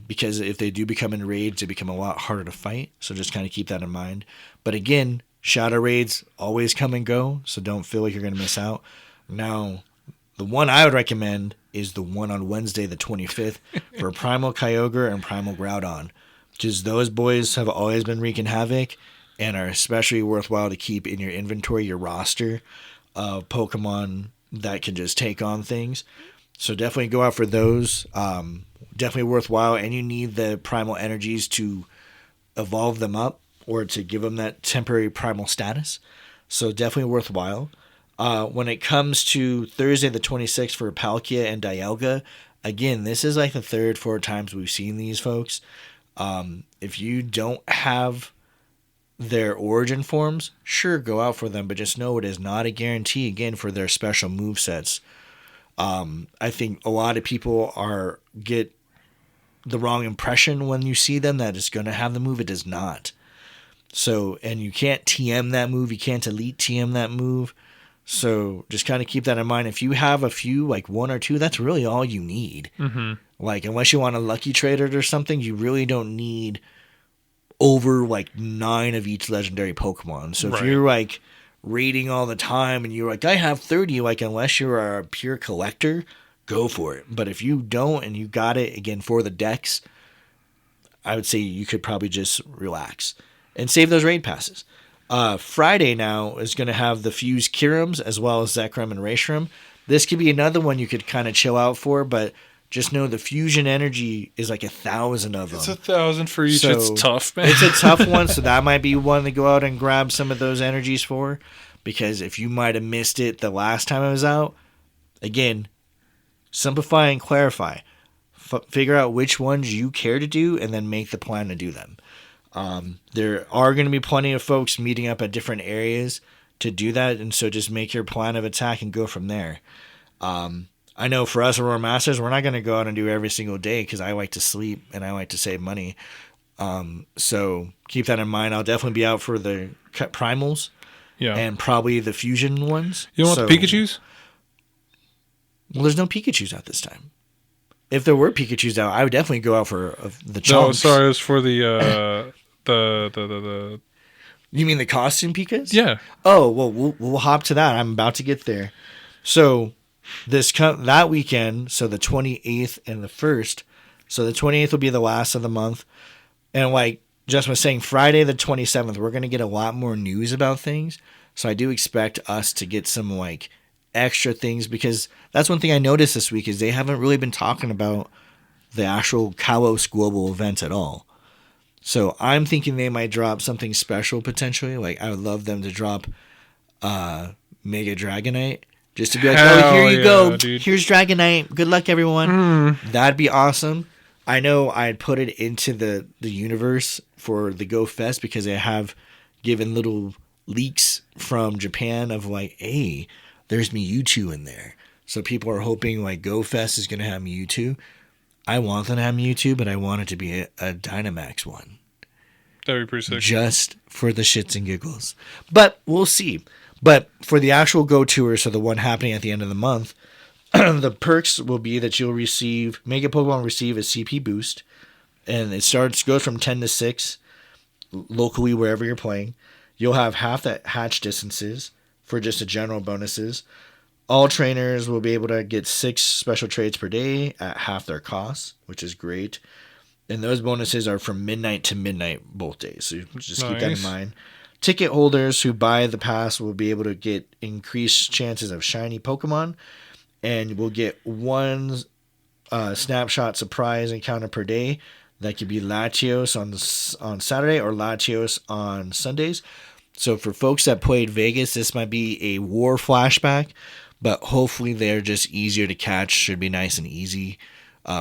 Because if they do become in raids, they become a lot harder to fight. So just kind of keep that in mind. But again, shadow raids always come and go. So don't feel like you're going to miss out. Now, the one I would recommend is the one on Wednesday, the 25th, for Primal Kyogre and Primal Groudon. Because those boys have always been wreaking havoc and are especially worthwhile to keep in your inventory, your roster of Pokemon that can just take on things. So definitely go out for those. Definitely worthwhile. And you need the primal energies to evolve them up or to give them that temporary primal status. So definitely worthwhile. When it comes to Thursday the 26th for Palkia and Dialga, again, this is like the third, 4 times we've seen these folks. If you don't have their origin forms, sure, go out for them, but just know it is not a guarantee, again, for their special movesets. I think a lot of people get the wrong impression when you see them that it's going to have the move. It does not. So, and you can't TM that move. You can't elite TM that move. So just kind of keep that in mind. If you have a few, like 1 or 2, that's really all you need. Mm-hmm. Like, unless you want a lucky trade it or something, you really don't need over like 9 of each legendary Pokemon. So if you're like raiding all the time and you're like, I have 30, like, unless you're a pure collector, go for it. But if you don't and you got it, again, for the decks, I would say you could probably just relax and save those raid passes. Friday now is going to have the Fuse Kirums as well as Zekrom and Reshiram. This could be another one you could kind of chill out for, but just know the fusion energy is like 1,000 of them. It's 1,000 for each. So it's tough, man. It's a tough one, so that might be one to go out and grab some of those energies for. Because if you might have missed it the last time it was out, again, simplify and clarify. Figure out which ones you care to do and then make the plan to do them. There are going to be plenty of folks meeting up at different areas to do that, and so just make your plan of attack and go from there. I know for us Aurora Masters, we're not going to go out and do every single day because I like to sleep and I like to save money. So keep that in mind. I'll definitely be out for the primals and probably the fusion ones. You don't want the Pikachus? Well, there's no Pikachus out this time. If there were Pikachus out, I would definitely go out for the Chomps. No, sorry, it was for the You mean the costume Pikas? Yeah. Oh, well, we'll hop to that. I'm about to get there. So that weekend, so the 28th and the 1st. So the 28th will be the last of the month. And like Justin was saying, Friday the 27th, we're going to get a lot more news about things. So I do expect us to get some like extra things, because that's one thing I noticed this week is they haven't really been talking about the actual Kalos global event at all. So I'm thinking they might drop something special potentially. Like I would love them to drop Mega Dragonite. Just to be like, here you go. Dude. Here's Dragonite. Good luck, everyone. That'd be awesome. I know I'd put it into the universe for the Go Fest because they have given little leaks from Japan of like, hey, there's Mewtwo in there. So people are hoping like Go Fest is going to have Mewtwo. I want them to have Mewtwo, but I want it to be a Dynamax one. That'd be pretty sick. Just for the shits and giggles. But we'll see. But for the actual Go Tour, so the one happening at the end of the month, the perks will be that you'll make a Pokemon receive a CP boost. And it goes from 10 to 6 locally wherever you're playing. You'll have half that hatch distances for just the general bonuses. All trainers will be able to get 6 special trades per day at half their cost, which is great. And those bonuses are from midnight to midnight both days. So just keep that in mind. Ticket holders who buy the pass will be able to get increased chances of shiny Pokemon. And will get 1 snapshot surprise encounter per day. That could be Latios on Saturday or Latios on Sundays. So for folks that played Vegas, this might be a war flashback. But hopefully they're just easier to catch. Should be nice and easy.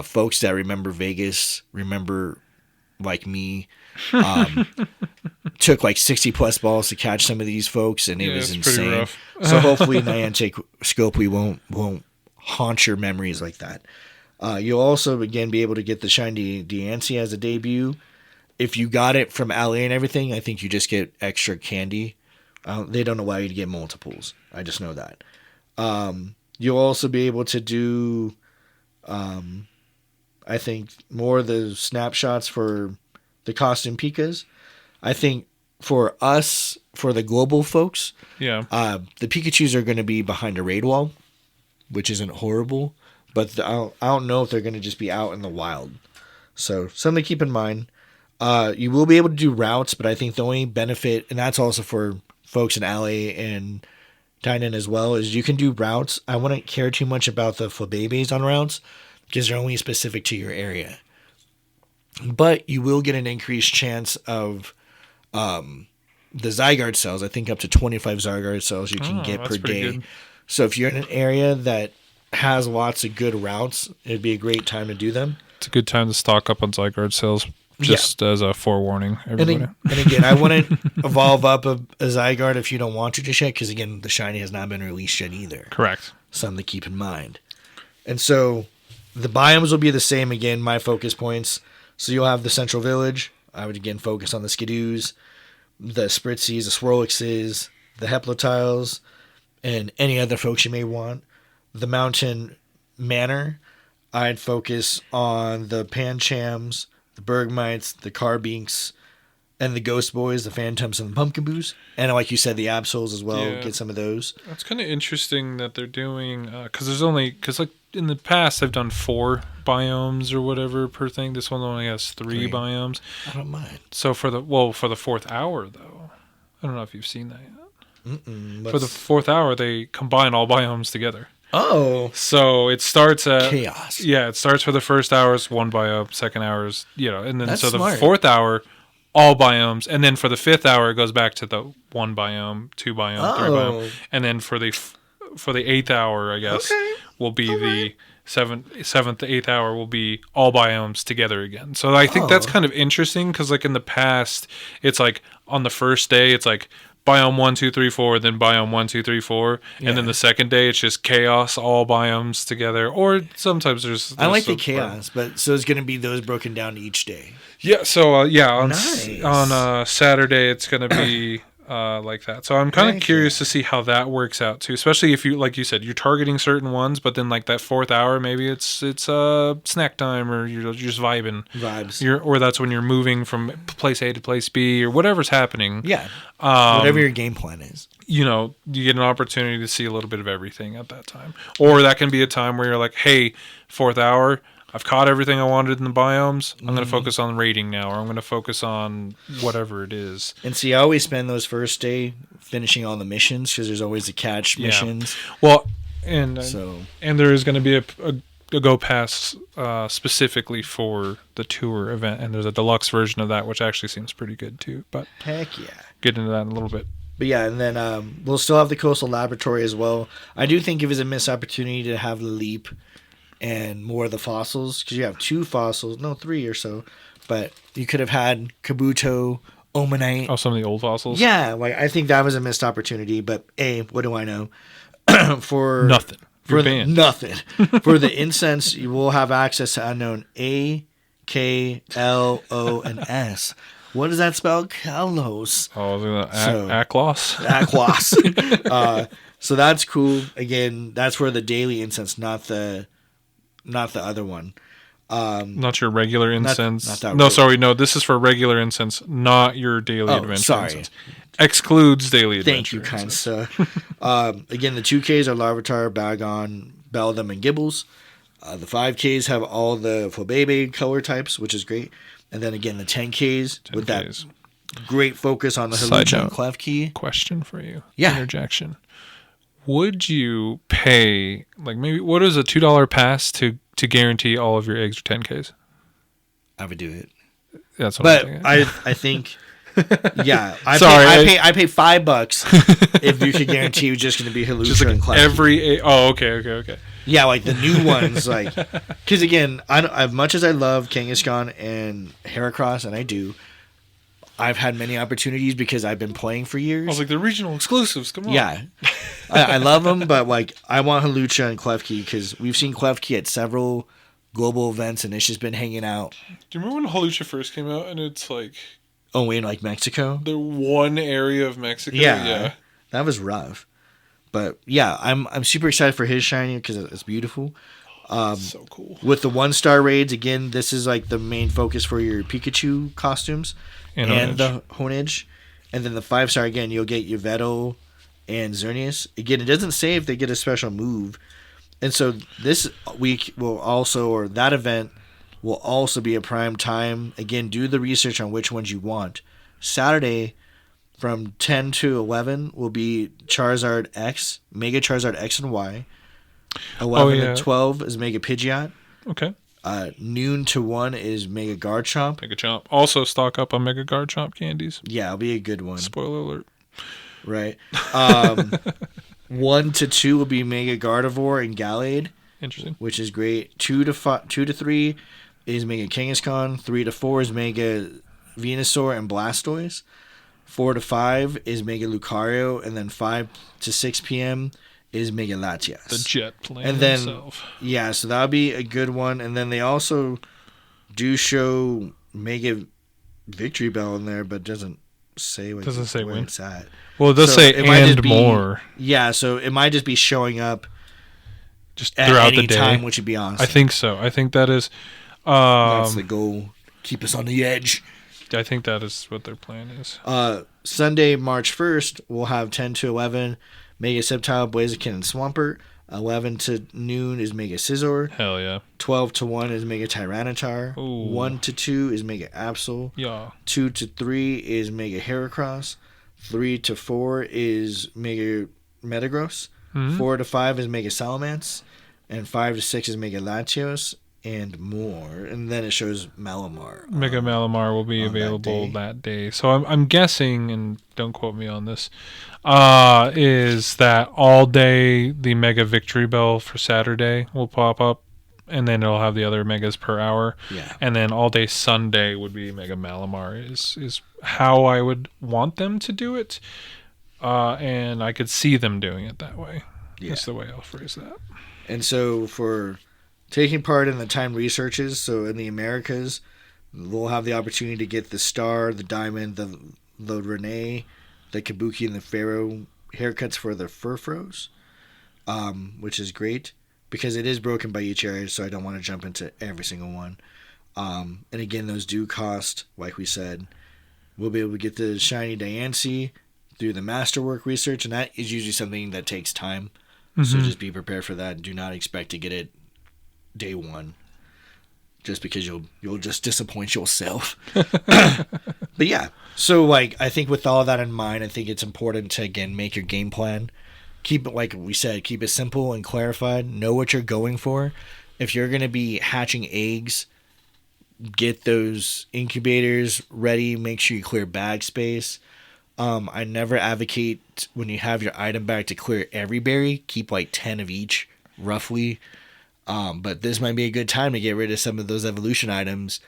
Folks that remember Vegas, like me, took like 60 plus balls to catch some of these folks, and it was insane. So hopefully Niantic Scopely won't haunt your memories like that. You'll also, again, be able to get the Shiny Diancie as a debut. If you got it from LA and everything, I think you just get extra candy. They don't allow you to get multiples. I just know that. You'll also be able to do, I think, more of the snapshots for the costume Pikas. I think for us, for the global folks, the Pikachus are going to be behind a raid wall, which isn't horrible. But I don't know if they're going to just be out in the wild. So something to keep in mind. You will be able to do routes, but I think the only benefit, and that's also for folks in LA and Tainan as well, is you can do routes. I wouldn't care too much about the Flabébés on routes because they're only specific to your area. But you will get an increased chance of the Zygarde cells. I think up to 25 Zygarde cells you can get per day. Good. So if you're in an area that has lots of good routes, it'd be a great time to do them. It's a good time to stock up on Zygarde cells, just as a forewarning, everybody. And again, I wouldn't evolve up a Zygarde if you don't want to just yet, because again, the shiny has not been released yet either. Correct. Something to keep in mind. And so the biomes will be the same again, my focus points. So you'll have the Central Village. I would again focus on the Skidoos, the Spritzies, the Swirlixes, the Heplotiles, and any other folks you may want. The Mountain Manor, I'd focus on the Panchams, the Bergmites, the Carbinks, and the Ghost Boys, the Phantoms, and the Pumpkinboos. And like you said, the Absols as well. Yeah. Get some of those. That's kind of interesting that they're doing, because like in the past, I've done 4 biomes or whatever per thing. This one only has 3 biomes. I don't mind. So for the 4th hour, though, I don't know if you've seen that yet. For the 4th hour, they combine all biomes together. Oh. So it starts at chaos. Yeah, it starts for the first hour's 1 biome, second hour's, and then that's so smart. The 4th hour, all biomes, and then for the 5th hour it goes back to the 1 biome, 2 biome, 3 biome, and then for the 8th hour, I guess, will be the 7th to 8th hour will be all biomes together again. So I think that's kind of interesting because like in the past, it's like on the first day, it's like biome 1, 2, 3, 4, then biome 1, 2, 3, 4, and then the second day it's just chaos, all biomes together. Or sometimes there's I like the chaos, but so it's going to be those broken down each day. Yeah, so on Saturday it's going to be like that. So I'm kind of curious to see how that works out too, especially if you, like you said, you're targeting certain ones, but then like that 4th hour, maybe it's snack time or you're just vibes. Or that's when you're moving from place A to place B or whatever's happening. Yeah. Whatever your game plan is. You get an opportunity to see a little bit of everything at that time. Or that can be a time where you're like, hey, 4th hour, I've caught everything I wanted in the biomes. I'm going to focus on raiding now, or I'm going to focus on whatever it is. And see, I always spend those first day finishing all the missions because there's always the catch missions. Well, and there is going to be a Go Pass specifically for the tour event, and there's a deluxe version of that, which actually seems pretty good too. But heck yeah, get into that in a little bit. But yeah, and then we'll still have the Coastal Laboratory as well. I do think it was a missed opportunity to have the Leap and more of the fossils, because you have 2 fossils, no 3 or so, but you could have had Kabuto, Omanite. Oh, some of the old fossils? Yeah, like I think that was a missed opportunity, but what do I know? For nothing. Nothing. For the incense, you will have access to unknown A, K, L, O, and S. What does that spell? Kalos. Oh, Aklos? Aklos. So that's cool. Again, that's for the daily incense, not the other one. Not your regular incense. Not this is for regular incense, not your daily adventure. Sorry. Incense. Excludes daily adventure. Thank you, kind sir. Again, the 2Ks are Larvitar, Bagon, Beldum, and Gibbles. The 5Ks have all the Flabébé color types, which is great. And then again, the 10Ks with that great focus on the Halichon Klefki. Question for you. Yeah. Interjection. Would you pay, like, maybe, what is a $2 pass to guarantee all of your eggs or 10Ks? I would do it. That's what I'm thinking. I think, yeah. I pay $5 if you could guarantee you're just going to be Halichon and Klefki. Okay. Yeah, like the new ones, like, because again, as much as I love Kangaskhan and Heracross, and I do, I've had many opportunities because I've been playing for years. I was like, the regional exclusives, come on. Yeah. I love them, but like I want Hawlucha and Klefki because we've seen Klefki at several global events and it's just been hanging out. Do you remember when Hawlucha first came out and it's like... Oh, in like Mexico? The one area of Mexico? Yeah. That was rough. But yeah, I'm super excited for his shiny because it's beautiful. So cool. With the 1-star raids, again, this is like the main focus for your Pikachu costumes and the Honedge. And then the 5-star, again, you'll get Yveltal and Xerneas. Again, it doesn't say if they get a special move. And so this week will also, or that event will also be a prime time. Again, do the research on which ones you want. Saturday from 10 to 11 will be Charizard X, Mega Charizard X and Y. 11 to 12 is Mega Pidgeot. Okay. Noon to 1 is Mega Garchomp. Mega Chomp. Also stock up on Mega Garchomp candies. Yeah, it'll be a good one. Spoiler alert. Right. 1 to 2 will be Mega Gardevoir and Gallade. Interesting. Which is great. 2 to 3 is Mega Kangaskhan. 3 to 4 is Mega Venusaur and Blastoise. 4 to 5 is Mega Lucario. And then 5 to 6 p.m. is Mega Latias. The jet plane and then, himself. Yeah, so that'll be a good one. And then they also do show Mega Victory Bell in there, but doesn't say where it's at. Well, it does say and more. Yeah, so it might just be showing up just throughout the day. Time, which would be awesome. I think so. I think that is... that's the goal. Keep us on the edge. I think that is what their plan is. Sunday, March 1st, we'll have 10 to 11 Mega Sceptile, Blaziken, and Swampert. 11 to noon is Mega Scizor. Hell yeah. 12 to 1 is Mega Tyranitar. Ooh. 1 to 2 is Mega Absol. Yeah. 2 to 3 is Mega Heracross. 3 to 4 is Mega Metagross. 4 to 5 is Mega Salamence. And 5 to 6 is Mega Latios. And more. And then it shows Malamar. Mega Malamar will be available that day. So I'm guessing, and don't quote me on this, is that all day the Mega Victory Bell for Saturday will pop up, and then it'll have the other Megas per hour. Yeah. And then all day Sunday would be Mega Malamar is how I would want them to do it. And I could see them doing it that way. Yeah. That's the way I'll phrase that. And so for... taking part in the timed researches, so in the Americas, we'll have the opportunity to get the Star, the Diamond, the Renee, the Kabuki, and the Pharaoh haircuts for the Furfros, which is great because it is broken by each area, so I don't want to jump into every single one. And again, those do cost, like we said. We'll be able to get the Shiny Diancie through the Masterwork research, and that is usually something that takes time. Mm-hmm. So just be prepared for that. Do not expect to get it day one, just because you'll just disappoint yourself. But yeah, so like I think with all that in mind, I think it's important to again make your game plan. Keep it, like we said, keep it simple and clarified. Know what you're going for. If you're gonna be hatching eggs, get those incubators ready. Make sure you clear bag space. I never advocate when you have your item bag to clear every berry. Keep like 10 of each, roughly. But this might be a good time to get rid of some of those evolution items.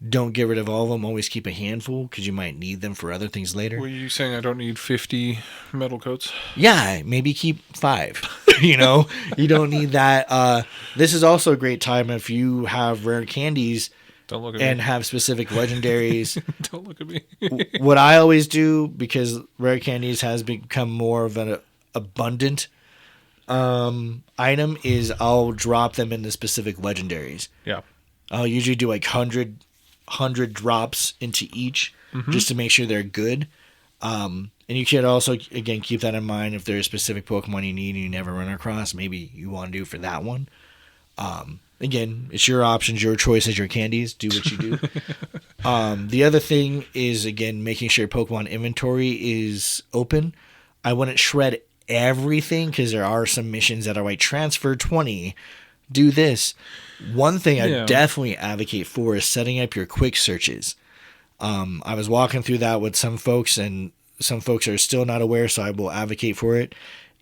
Don't get rid of all of them. Always keep a handful because you might need them for other things later. Were you saying I don't need 50 metal coats? Yeah, maybe keep 5. You know, you don't need that. This is also a great time if you have rare candies. Don't look at and me. Have specific legendaries. Don't look at me. What I always do, because rare candies has become more of an abundant item, is I'll drop them into specific legendaries. Yeah. I'll usually do like 100 drops into each, just to make sure they're good. And you can also, again, keep that in mind. If there's a specific Pokemon you need and you never run across, maybe you want to do for that one. Again, it's your options, your choices, your candies. Do what you do. The other thing is, again, making sure Pokemon inventory is open. I wouldn't shred everything because there are some missions that are like transfer 20, do this. One thing I definitely advocate for is setting up your quick searches. I was walking through that with some folks, and some folks are still not aware, so I will advocate for it.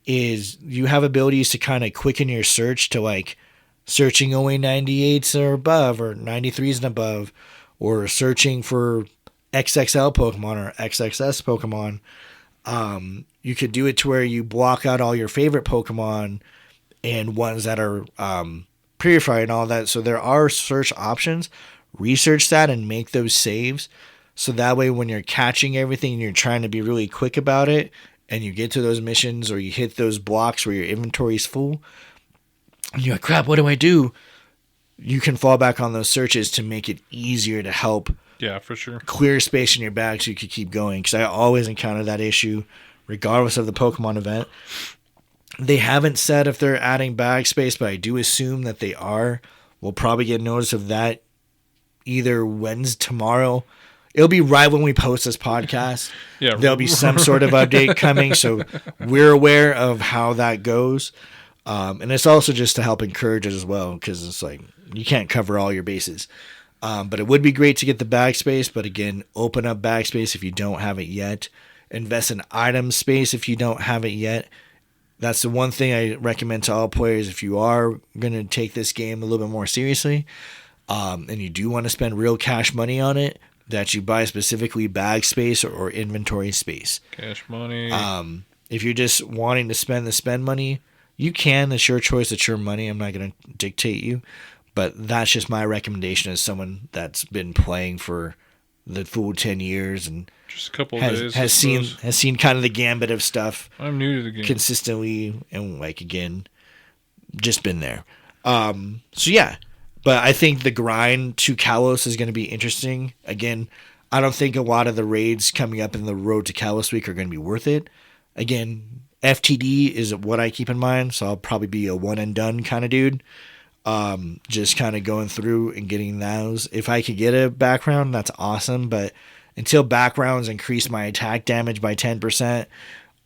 Is you have abilities to kind of quicken your search to like searching only 98s or above, or 93s and above, or searching for XXL Pokemon or XXS Pokemon, you could do it to where you block out all your favorite Pokemon and ones that are purified and all that. So there are search options. Research that and make those saves. So that way when you're catching everything and you're trying to be really quick about it and you get to those missions or you hit those blocks where your inventory is full, and you're like, crap, what do I do? You can fall back on those searches to make it easier to help. Yeah, for sure. Clear space in your bag so you could keep going. Because I always encounter that issue, regardless of the Pokemon event. They haven't said if they're adding bag space, but I do assume that they are. We'll probably get notice of that either Wednesday, tomorrow. It'll be right when we post this podcast. Yeah, there'll be some sort of update coming, so we're aware of how that goes. And it's also just to help encourage it as well, because it's like you can't cover all your bases. But it would be great to get the bag space. But again, open up bag space if you don't have it yet. Invest in item space if you don't have it yet. That's the one thing I recommend to all players if you are going to take this game a little bit more seriously, and you do want to spend real cash money on it, that you buy specifically bag space or inventory space. Cash money. If you're just wanting to spend money, you can. It's your choice. It's your money. I'm not going to dictate you. But that's just my recommendation as someone that's been playing for the full 10 years and just a couple of days. Has seen kind of the gambit of stuff. I'm new to the game. Consistently, and like again, just been there. So yeah. But I think the grind to Kalos is going to be interesting. Again, I don't think a lot of the raids coming up in the road to Kalos week are going to be worth it. Again, FTD is what I keep in mind, so I'll probably be a one and done kind of dude. Just kind of going through and getting those. If I could get a background, that's awesome. But until backgrounds increase my attack damage by 10%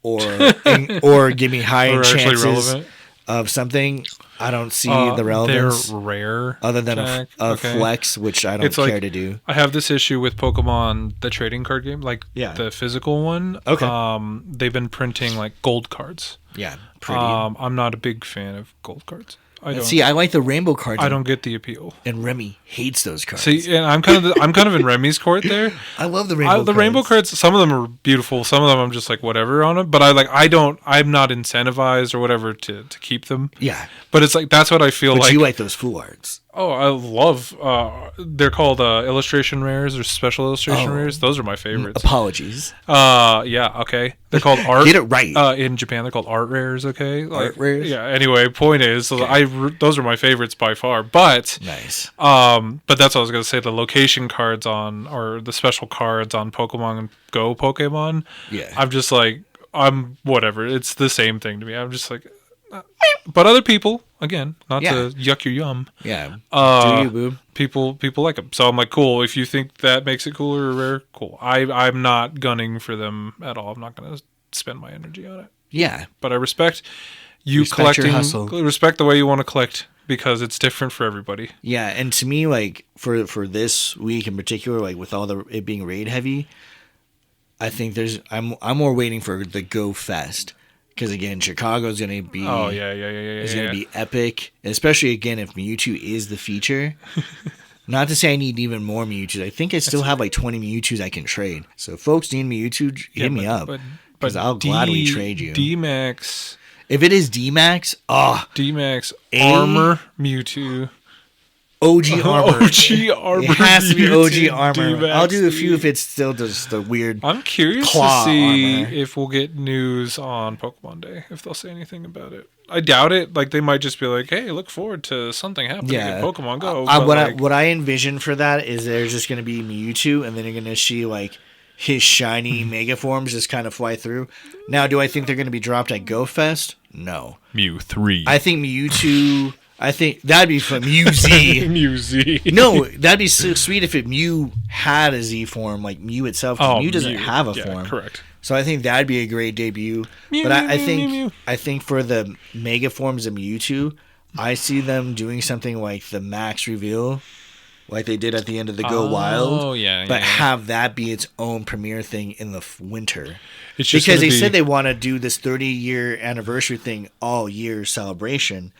or give me high chances of something, I don't see the relevance. They're rare. Other than a flex, which I don't care to do. I have this issue with Pokemon, the trading card game, the physical one. Okay. They've been printing like gold cards. Yeah, pretty. I'm not a big fan of gold cards. I like the rainbow cards. I don't get the appeal. And Remy hates those cards. See, and I'm kind of in Remy's court there. I love the rainbow cards. The rainbow cards, some of them are beautiful. Some of them I'm just like whatever on them. But I'm not incentivized or whatever to keep them. Yeah. But it's like that's what I feel like. You like those full arts. Oh, I love. They're called illustration rares or special illustration rares. Those are my favorites. Apologies. Yeah. Okay. They're called art. Get it right. In Japan, they're called art rares. Okay. Art rares. Yeah. Anyway, point is, those are my favorites by far. But nice. But that's what I was gonna say. The location cards or the special cards on Pokemon Go Pokemon. Yeah. I'm just like I'm whatever. It's the same thing to me. I'm just like. But other people, again, not to yuck your yum. Yeah. Do you, boob? People like them. So I'm like, cool. If you think that makes it cooler or rare, cool. I'm not gunning for them at all. I'm not going to spend my energy on it. Yeah. But I respect you collecting. Respect the way you want to collect because it's different for everybody. Yeah, and to me, like for this week in particular, like with all it being raid heavy, I think I'm more waiting for the Go Fest. Because again, Chicago's going to be it's going to be epic, and especially again if Mewtwo is the feature. Not to say I need even more Mewtwo's. I think I still have like 20 Mewtwo's I can trade. So if folks need Mewtwo, hit me up because I'll gladly trade you. DMax. If it is DMax, DMax Armor Mewtwo. OG armor. OG armor. It has to be OG armor. DMax, I'll do a few if it's still just the weird. I'm curious to see armor. if we'll get news on Pokemon Day, if they'll say anything about it. I doubt it. Like they might just be like, "Hey, look forward to something happening in Pokemon Go." What I envision for that is there's just going to be Mewtwo, and then you're going to see like his shiny Mega forms just kind of fly through. Now, do I think they're going to be dropped at Go Fest? No. Mew 3. I think Mewtwo. I think that'd be for Mew Z. Mew Z. No, that'd be so sweet if Mew had a Z form, like Mew itself. Mew doesn't have a form. Correct. So I think that'd be a great debut. Mew, but I Mew. think for the Mega forms of Mewtwo, I see them doing something like the Max reveal, like they did at the end of the Go Wild. Oh yeah. But have that be its own premiere thing in the winter. It's just because they said they want to do this 30-year anniversary thing all year celebration.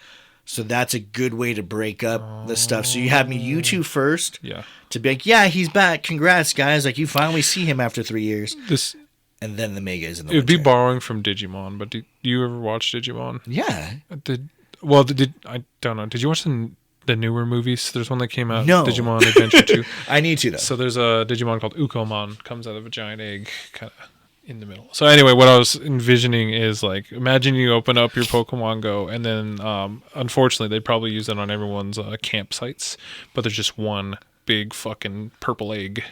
So that's a good way to break up the stuff. So you have me, you two first. Yeah. To be like, yeah, he's back. Congrats, guys. Like, you finally see him after 3 years. And then the mega is in the It would winter. be borrowing from Digimon, but did you ever watch Digimon? Yeah. I don't know. Did you watch the newer movies? There's one that came out. No. Digimon Adventure 2. I need to, though. So there's a Digimon called Ukomon. Comes out of a giant egg, kind of in the middle. So anyway, what I was envisioning is like, imagine you open up your Pokemon Go, and then unfortunately, they'd probably use it on everyone's campsites, but there's just one big fucking purple egg.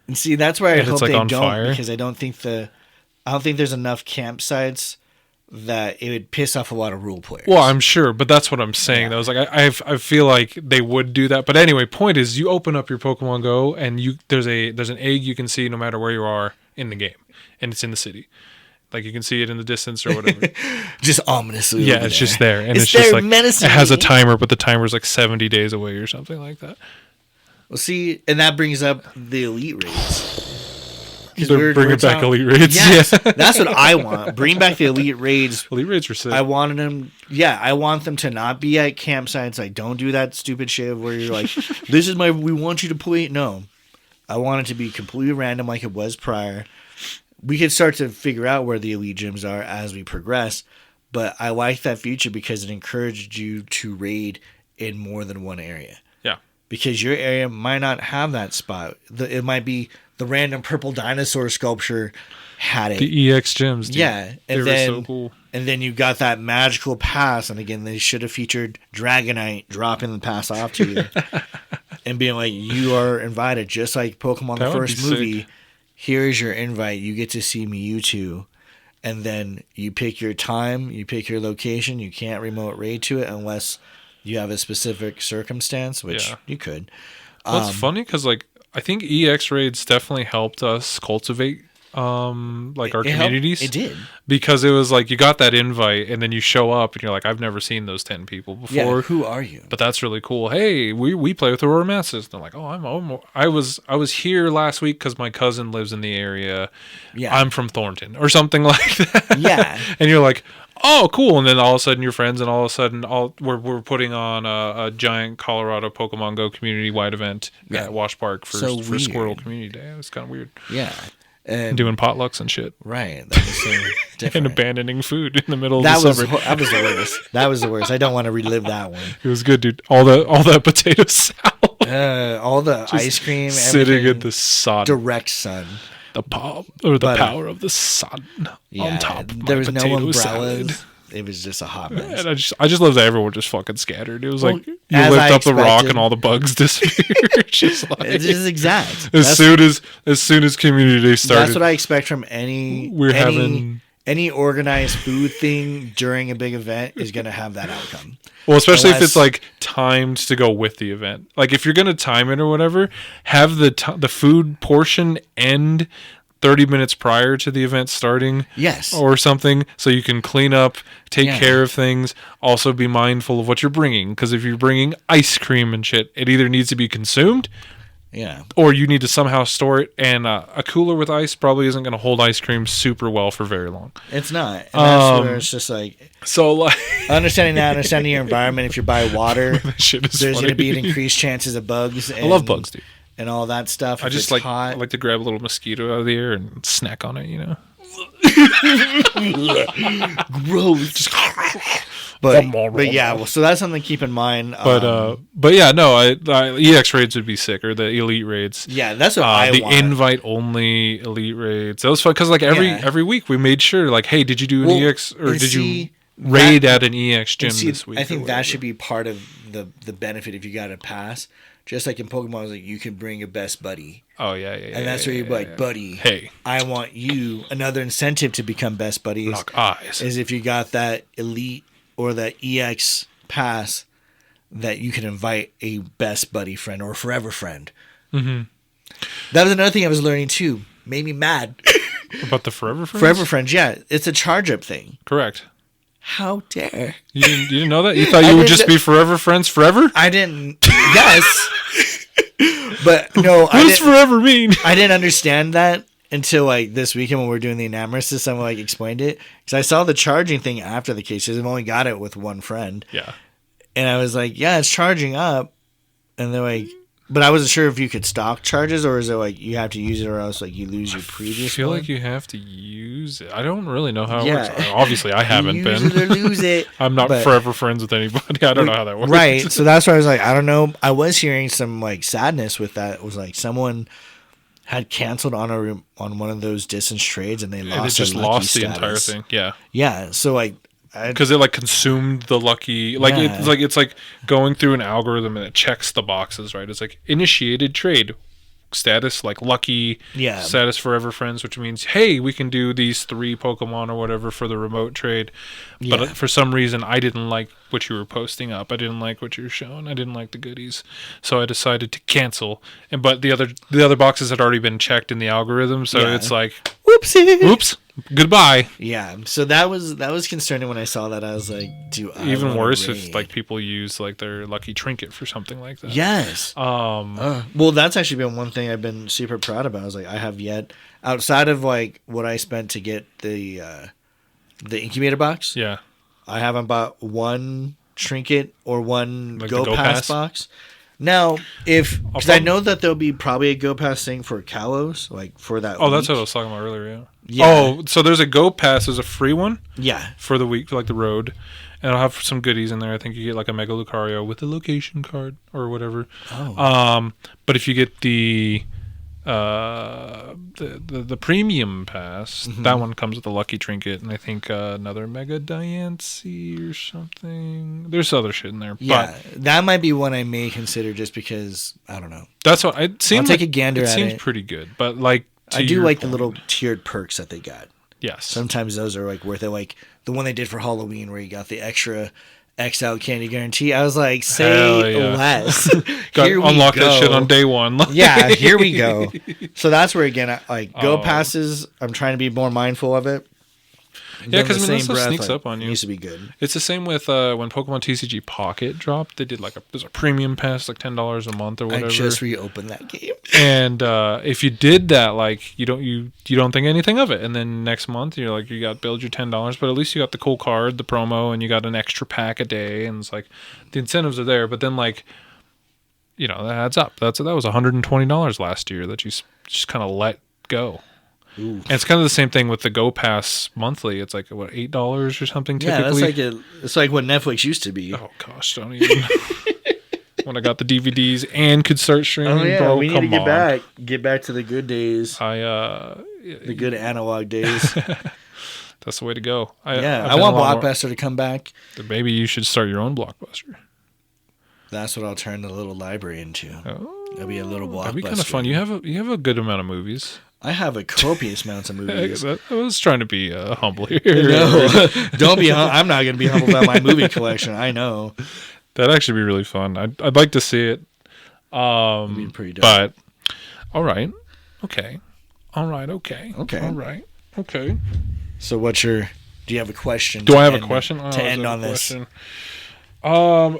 And see, that's where I hope like they on don't, fire. because I don't think there's enough campsites that it would piss off a lot of rule players. Well, I'm sure, but that's what I'm saying. That was like I feel like they would do that. But anyway, point is, you open up your Pokemon Go, and there's an egg you can see no matter where you are in the game, and it's in the city. Like, you can see it in the distance or whatever. Just ominously. Yeah, it's just there, and it's there just like menacing it has a me. timer, but the timer's like 70 days away or something like that. Well, see, and that brings up the elite raids. They're bringing back elite raids. Yes, Yeah. that's what I want. Bring back the elite raids. Elite raids were sick. I wanted them. Yeah, I want them to not be at campsites. I don't do that stupid shit where you're like, "This is we want you to play." No, I want it to be completely random, like it was prior. We could start to figure out where the elite gyms are as we progress, but I like that feature because it encouraged you to raid in more than one area. Yeah, because your area might not have that spot. It might be the random purple dinosaur sculpture had it. the EX gyms. Dude. Yeah, they and were then so cool. And then you got that magical pass, and again, they should have featured Dragonite dropping the pass off to you and being like, "You are invited," just like Pokemon That the would first be movie. sick. Here's your invite. You get to see Mewtwo, and then you pick your time, you pick your location. You can't remote raid to it unless you have a specific circumstance, which you could. Well, it's funny because like I think EX raids definitely helped us cultivate our communities. It did. Because it was like you got that invite and then you show up and you're like, I've never seen those 10 people before. Yeah, who are you? But that's really cool. Hey, we play with Aurora Masses. They're like, I was here last week because my cousin lives in the area. Yeah. I'm from Thornton or something like that. Yeah. And you're like, oh, cool. And then all of a sudden you're friends, and all of a sudden we're putting on a giant Colorado Pokemon Go community-wide event at Wash Park for Squirrel Community Day. It was kind of weird. Yeah. And doing potlucks and shit. Right. That was so different. And abandoning food in the middle of that the was summer. that was the worst. That was the worst. I don't want to relive that one. It was good, dude. All that potato salad. All the ice cream, sitting everything, in the sun. direct sun. The power of the sun on top of there my was no potato umbrellas. salad. It was just a hot mess. And I just love that everyone just fucking scattered. It was like you as lift I up the rock expected. and all the bugs disappeared. Just like, It's just exact. as soon as community day started. That's what I expect from any organized food thing during a big event is going to have that outcome. Well, especially if it's like timed to go with the event. Like if you're going to time it or whatever, have the food portion end 30 minutes prior to the event starting. Yes. Or something, so you can clean up, take care of things, also be mindful of what you're bringing. Because if you're bringing ice cream and shit, it either needs to be consumed, or you need to somehow store it. And a cooler with ice probably isn't going to hold ice cream super well for very long. It's not. And that's where it's just like... So, like... understanding your environment, if you buy water, shit is there's funny. going to be an increased chances of bugs. I love bugs, dude. And all that stuff. I just like to grab a little mosquito out of the air and snack on it, you know. Gross. But yeah, well, so that's something to keep in mind. But yeah, no, EX raids would be sick, or the elite raids. Yeah, that's what I want. The invite only elite raids. That was fun because like every week we made sure like, hey, did you do an EX or did you raid at an EX gym this week? I think that should be part of the benefit if you got a pass. Just like in Pokemon, like you can bring a best buddy. Oh yeah. And that's where you're like, buddy. Hey, I want you. Another incentive to become best buddies. Lock eyes. Is if you got that elite or that EX pass, that you can invite a best buddy friend or a forever friend. Mm-hmm. That was another thing I was learning too. Made me mad. About the forever friends. Forever friends, yeah, it's a charge up thing. Correct. How dare you didn't know that? You thought you would just be forever friends forever? I didn't. Yes, but no. What does forever mean? I didn't understand that until like this weekend when we were doing the Enamorus system, like explained it because I saw the charging thing after the case because I've only got it with one friend. Yeah. And I was like, yeah, it's charging up, and they're like. But I wasn't sure if you could stock charges or is it like you have to use it or else like you lose your previous I feel one? like you have to use it. I don't really know how it works. Obviously, I haven't use been. It or lose it. I'm not forever friends with anybody. I don't know how that works. Right. So that's why I was like, I don't know. I was hearing some like sadness with that. It was like someone had canceled on one of those distance trades and they lost. And it just lost the entire thing. Yeah. Yeah. So like. Because it like consumed the lucky, like it's like going through an algorithm and it checks the boxes, right? It's like initiated trade status, like lucky status forever friends, which means hey, we can do these 3 Pokemon or whatever for the remote trade. But for some reason, I didn't like what you were posting up. I didn't like what you were showing. I didn't like the goodies, so I decided to cancel. But the other boxes had already been checked in the algorithm, so it's like whoopsie, oops. Goodbye. Yeah, so that was concerning when I saw that. I was like, even worse if like people use like their lucky trinket for something like that. Yes. Well, that's actually been one thing I've been super proud about. I was like, I have yet outside of like what I spent to get the incubator box. Yeah. I haven't bought one trinket or one like Go Pass box. Now, because I know that there'll be probably a Go Pass thing for Kalos, like for that. Oh, that's what I was talking about earlier. Yeah. Oh, so there's a Go Pass. There's a free one. Yeah. For the week, like the road, and it'll have some goodies in there. I think you get like a Mega Lucario with a location card or whatever. Oh. But if you get the premium pass, that one comes with a lucky trinket, and I think another Mega Diancie or something. There's other shit in there. Yeah, but that might be one I may consider just because I don't know. That's what it seems. I'll take a gander at it. It seems pretty good, but like I do like the little tiered perks that they got. Yes, sometimes those are like worth it. Like the one they did for Halloween, where you got the extra XL candy guarantee. I was like, say less. Unlock that shit on day one. Yeah, here we go. So that's where again, Go Passes. I'm trying to be more mindful of it. Yeah, because that stuff sneaks up on you. It needs to be good. It's the same with when Pokemon TCG Pocket dropped. They did there's a premium pass, like $10 a month or whatever. I just reopened that game. And if you did that, like you don't think anything of it, and then next month you're like you got billed your $10, but at least you got the cool card, the promo, and you got an extra pack a day, and it's like the incentives are there. But then like that adds up. That was $120 last year that you just kind of let go. Ooh. And it's kind of the same thing with the Go Pass monthly. It's like what, $8 or something typically. Yeah, it's like what Netflix used to be. Oh gosh, don't even. When I got the DVDs and could start streaming, bro, we need to get back to the good days. The good analog days. That's the way to go. I want Blockbuster to come back. Maybe you should start your own Blockbuster. That's what I'll turn the little library into. Oh, it'll be a little Blockbuster. That'd be kind of fun. You have a good amount of movies. I have a copious amount of movies. I was trying to be humble here. No, don't be. I'm not going to be humble about my movie collection. I know. That'd actually be really fun. I'd like to see it. It'd be pretty dope. But all right, okay, all right, okay, okay. So what's your? Do you have a question? Do I have a question to end on this? I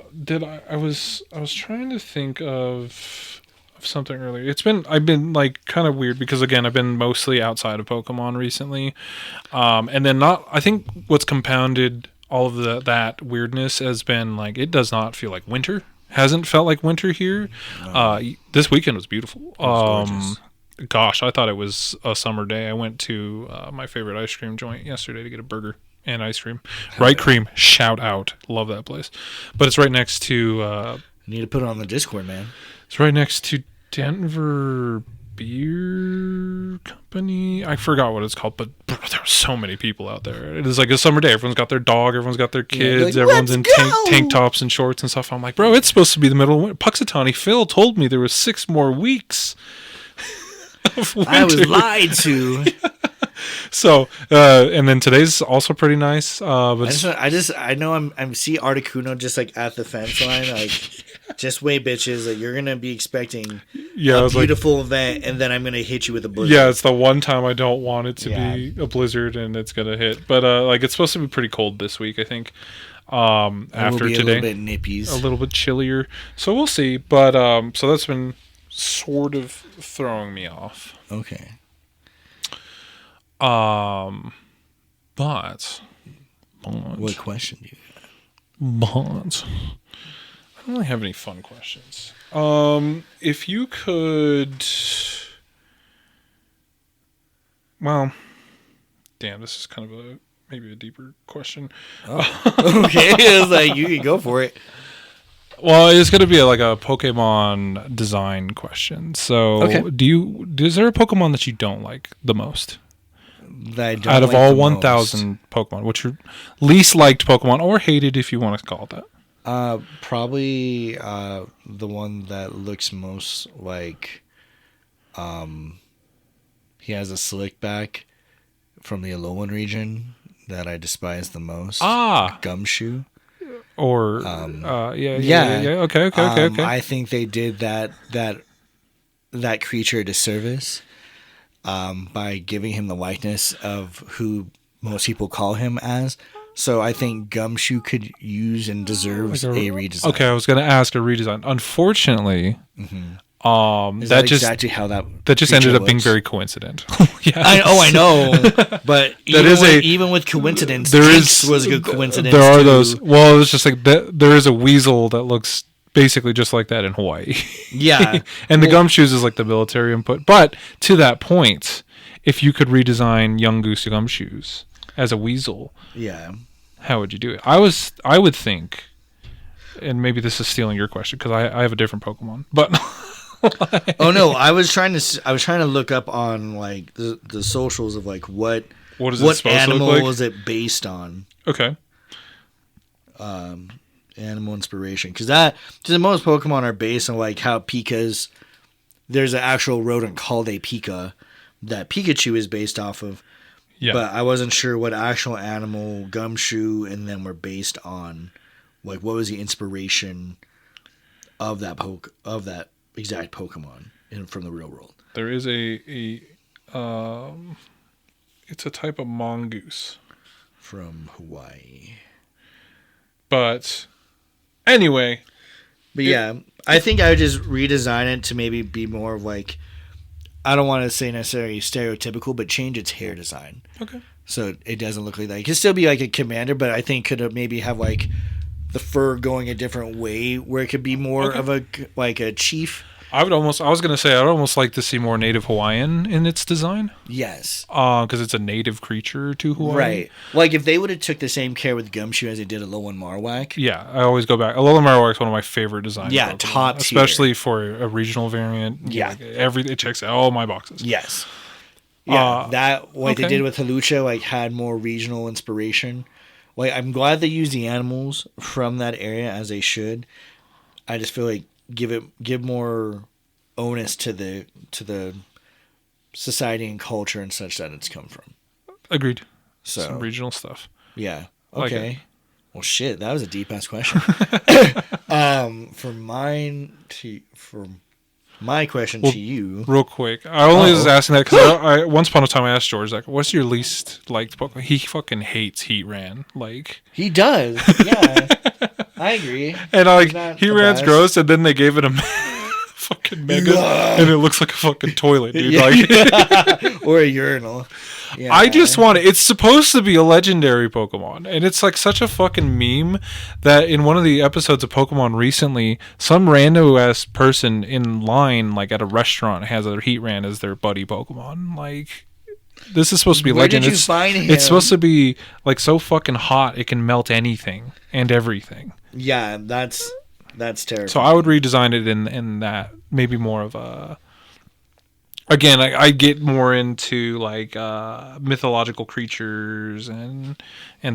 was trying to think of something earlier. I've been like kind of weird because again I've been mostly outside of Pokemon recently, and then I think what's compounded all of that weirdness has been like it does not feel like winter. Hasn't felt like winter here. No. This weekend was beautiful. Gosh, I thought it was a summer day. I went to my favorite ice cream joint yesterday to get a burger and ice cream. Right Cream, shout out, love that place. But it's right next to. You need to put it on the Discord, man. It's right next to Denver Beer Company. I forgot what it's called, but bro, there are so many people out there. It is like a summer day. Everyone's got their dog. Everyone's got their kids. Everyone's in tank tops and shorts and stuff. I'm like, bro, it's supposed to be the middle of winter. Puxatawny Phil told me there was 6 more weeks of winter. I was lied to. So, and then today's also pretty nice. But I know I'm see Articuno just like at the fence line, like just wait, bitches, that you're gonna be expecting a beautiful event, and then I'm gonna hit you with a blizzard. Yeah, it's the one time I don't want it to be a blizzard, and it's gonna hit. But like it's supposed to be pretty cold this week, I think. After today, a little bit nippies, a little bit chillier. So we'll see. But so that's been sort of throwing me off. Okay. But what question do you Bonds. I don't really have any fun questions. If you could, well, damn, this is kind of maybe a deeper question. Oh. Okay, it's like you can go for it. Well, it's going to be like a Pokemon design question. So, okay. Is there a Pokemon that you don't like the most? That I don't out of like all 1,000 Pokemon, what's your least liked Pokemon, or hated if you want to call it that? Probably the one that looks most like he has a slick back from the Alolan region that I despise the most. Gumshoe. Or yeah. Okay. I think they did that creature a disservice by giving him the likeness of who most people call him as. So I think Gumshoe could use and deserves a redesign. Okay, I was going to ask a redesign. Unfortunately, that just exactly how that just ended up being very coincidental. Yeah, I know, but even with coincidence, this was a good coincidence. There are those. Well, it's just like there is a weasel that looks basically just like that in Hawaii. Yeah, and the Gumshoes is like the military input. But to that point, if you could redesign Young Goose Gumshoes as a weasel, yeah, how would you do it? I would think, and maybe this is stealing your question because I have a different Pokemon, but. Oh no, I was trying to look up on like the socials of like what animal was it based on? Okay. Animal inspiration, because most Pokemon are based on like how Pika's. There's an actual rodent called a Pika that Pikachu is based off of. Yeah. But I wasn't sure what actual animal Gumshoe and them were based on. Like, what was the inspiration of that exact Pokemon from the real world? There is it's a type of mongoose from Hawaii. But anyway, yeah, I think I would just redesign it to maybe be more of like, I don't want to say necessarily stereotypical, but change its hair design. Okay. So it doesn't look like that. It could still be like a commander, but I think could maybe have like the fur going a different way where it could be more of a chief. I would almost like to see more native Hawaiian in its design. Yes. Because it's a native creature to Hawaii. Right. Like if they would have took the same care with Gumshoe as they did Alolan Marowak. Yeah, I always go back. Alolan Marowak is one of my favorite designs. Yeah, Pokemon, top tier. Especially for a regional variant. Yeah. Like it checks all my boxes. Yes. Yeah, they did with Hawlucha had more regional inspiration. Like I'm glad they used the animals from that area as they should. I just feel like give more onus to the society and culture and such that it's come from. Agreed. So some regional stuff. Yeah. Okay. Well, shit, that was a deep ass question. For my question to you, real quick, I only was asking that because once upon a time I asked George, like, "What's your least liked Pokemon?" He fucking hates Heatran. Like he does. Yeah, I agree. And Heatran's gross, and then they gave it a fucking mega, and it looks like a fucking toilet, dude. Or a urinal. Yeah. I just want it. It's supposed to be a legendary Pokemon, and it's like such a fucking meme that in one of the episodes of Pokemon recently, some random ass person in line, like at a restaurant, has a Heatran as their buddy Pokemon. Like, this is supposed to be legend. Did you find him? It's supposed to be like so fucking hot it can melt anything and everything. Yeah, that's terrible. So I would redesign it in that maybe more of a. Again, I get more into like mythological creatures and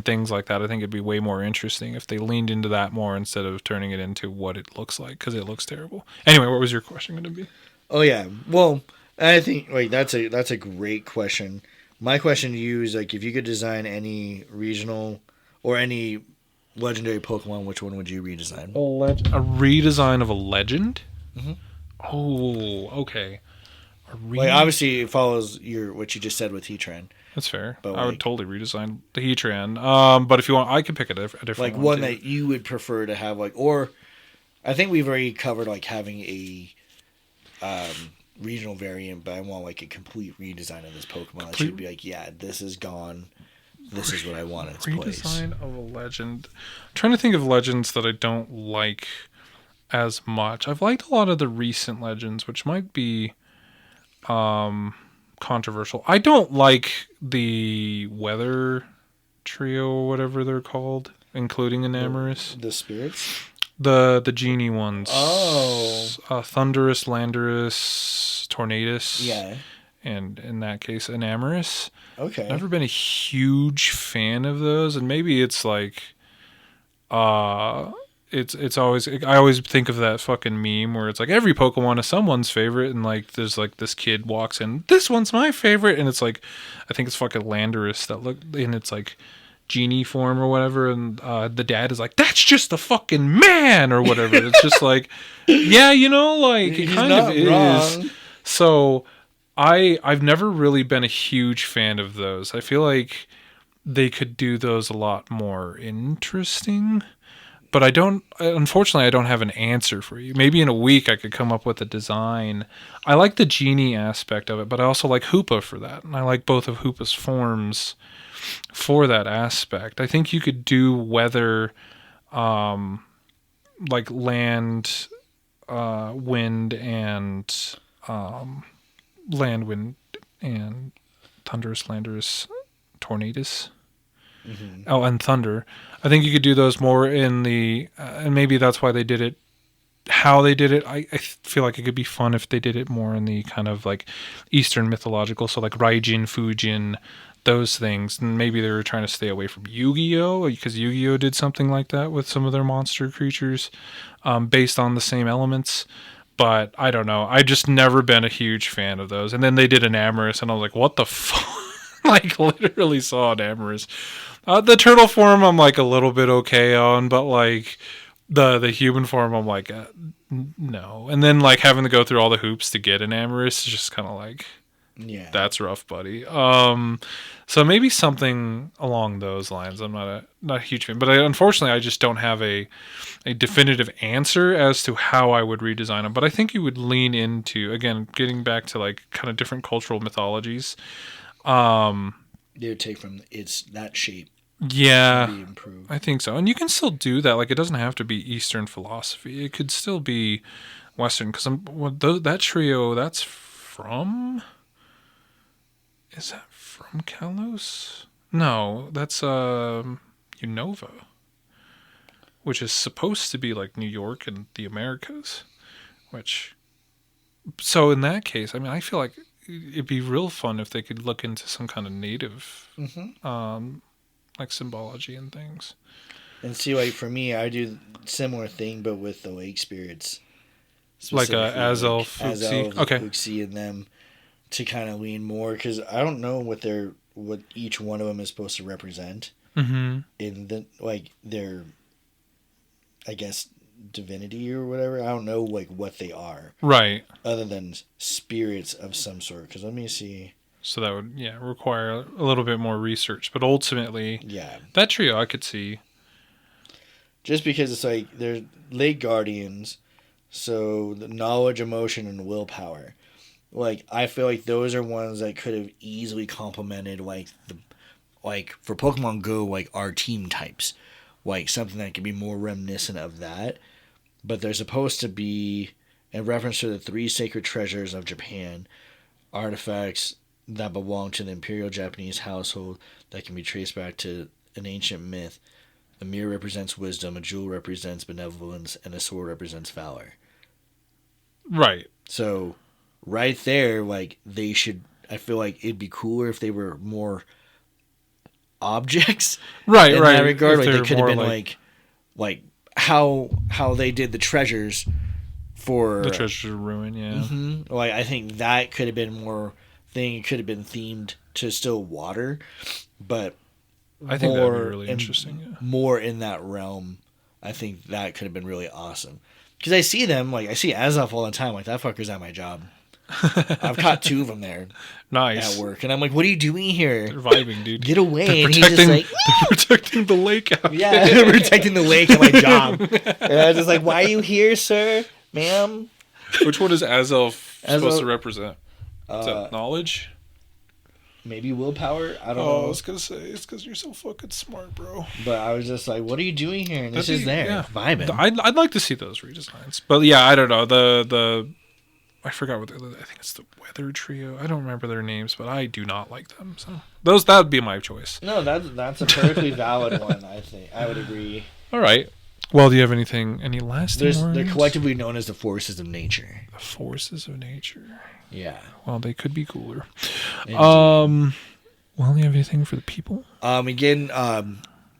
things like that. I think it'd be way more interesting if they leaned into that more instead of turning it into what it looks like, because it looks terrible. Anyway, what was your question going to be? Oh yeah, well, I think that's a great question. My question to you is like, if you could design any regional or any legendary Pokemon, which one would you redesign? A redesign of a legend? Mm-hmm. Oh, okay. Obviously it follows what you just said with Heatran. That's fair. But I would totally redesign the Heatran. But if you want, I can pick a different one that you would prefer to have, or I think we've already covered having a regional variant, but I want like a complete redesign of this Pokemon. It should be like, yeah, this is gone. This is what I want in its place. Redesign of a legend. I'm trying to think of legends that I don't like as much. I've liked a lot of the recent legends, which might be controversial. I don't like the weather trio, or whatever they're called, including Enamorus. The spirits? The genie ones. Oh. Thunderous, Landorus, Tornadus. Yeah. And in that case, Enamorus. Okay. Never been a huge fan of those, and maybe it's like, it's always, I always think of that fucking meme where it's like every Pokemon is someone's favorite, and like there's like this kid walks in, this one's my favorite, and it's like, I think it's fucking Landorus that look in its like genie form or whatever, and the dad is like, that's just a fucking man or whatever. It's just like, yeah, you know, like it kind of is. Wrong. So I've never really been a huge fan of those. I feel like they could do those a lot more interesting, but unfortunately I don't have an answer for you. Maybe in a week I could come up with a design. I like the genie aspect of it, but I also like Hoopa for that, and I like both of Hoopa's forms for that aspect. I think you could do weather, like land, wind, and land, wind, and Thunderous, Landorus, Tornadus. Mm-hmm. Oh, and Thunder. I think you could do those more in the, and maybe that's why they did it, how they did it. I feel like it could be fun if they did it more in the kind of like Eastern mythological, so like Raijin, Fujin, those things. And maybe they were trying to stay away from Yu-Gi-Oh! Because Yu-Gi-Oh! Did something like that with some of their monster creatures, based on the same elements. But I don't know. I just never been a huge fan of those. And then they did Enamorus, and I was like, what the fuck? Like, literally saw Enamorus. The turtle form, I'm like a little bit okay on, but like the human form, I'm like, no. And then like having to go through all the hoops to get Enamorus is just kind of like, yeah, that's rough, buddy. So maybe something along those lines. I'm not a huge fan, but unfortunately I just don't have a definitive answer as to how I would redesign them. But I think you would lean into, again, getting back to like kind of different cultural mythologies. They would take from that shape. Yeah, I think so. And you can still do that. Like, it doesn't have to be Eastern philosophy. It could still be Western. Because that trio, that's from... Is that from Kalos? No, that's Unova, which is supposed to be like New York and the Americas. So in that case, I mean, I feel like it'd be real fun if they could look into some kind of native, like symbology and things. And see, like for me, I do similar thing, but with the lake spirits, like Azel, Fuxi, okay, Fuxi, and them. To kind of lean more, because I don't know what each one of them is supposed to represent in their, I guess, divinity or whatever. I don't know like what they are, right? Other than spirits of some sort. Because let me see. So that would require a little bit more research, but ultimately, that trio I could see. Just because it's like they're lake guardians, so the knowledge, emotion, and willpower. Like, I feel like those are ones that could have easily complemented, like for Pokemon Go, like our team types, like something that could be more reminiscent of that. But they're supposed to be, in reference to the 3 sacred treasures of Japan, artifacts that belong to the Imperial Japanese household that can be traced back to an ancient myth. A mirror represents wisdom, a jewel represents benevolence, and a sword represents valor. Right. So... right there, like, they should... I feel like it'd be cooler if they were more objects. Right, in right. that regard. Like, they could have been, like how they did the treasures for... The Treasures of Ruin, yeah. Mm-hmm. Like, I think that could have been more thing. It could have been themed to still water, but... I think that would be really interesting, yeah. More in that realm. I think that could have been really awesome. Because I see them, like, I see Azoth all the time. Like, that fucker's at my job. I've caught 2 of them there. Nice. At work. And I'm like, what are you doing here? They're vibing, dude. Get away. They're protecting the lake out here. Yeah, they're protecting the lake at my job. And I was just like, why are you here, sir? Ma'am? Which one is Azelf? supposed to represent? Is that knowledge? Maybe willpower. I don't know. I was gonna say it's because you're so fucking smart, bro. But I was just like, "What are you doing here?" And this is there vibing. I'd like to see those redesigns, but yeah, I don't know the. I forgot what I think it's the Weather Trio. I don't remember their names, but I do not like them. So that would be my choice. No, that's a perfectly valid one. I think I would agree. All right. Well, do you have any lasting words? They're collectively known as the forces of nature. The forces of nature. Yeah. Well, they could be cooler. Well, do you have anything for the people? Again,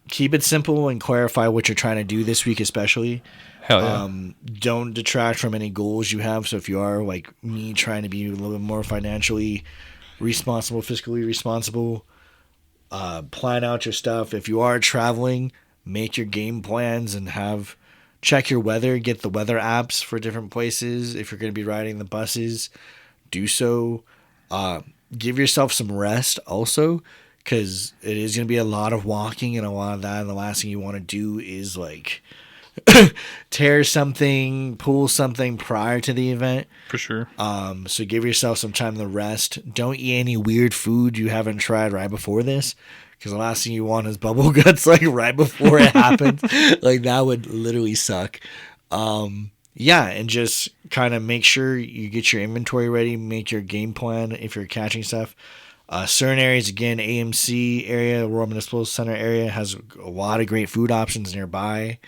keep it simple and clarify what you're trying to do this week, especially. Hell yeah. Don't detract from any goals you have. So if you are like me, trying to be a little bit more financially responsible, fiscally responsible, plan out your stuff. If you are traveling, make your game plans and check your weather. Get the weather apps for different places. If you're going to be riding the buses, do so. Give yourself some rest also, because it is going to be a lot of walking and a lot of that. And the last thing you want to do is like tear something, pull something prior to the event. For sure. So give yourself some time to rest. Don't eat any weird food you haven't tried right before this, because the last thing you want is bubble guts like right before it happens. Like that would literally suck. Yeah, and just kind of make sure you get your inventory ready, make your game plan if you're catching stuff. Certain areas, again, AMC area, Royal Municipal Center area, has a lot of great food options nearby.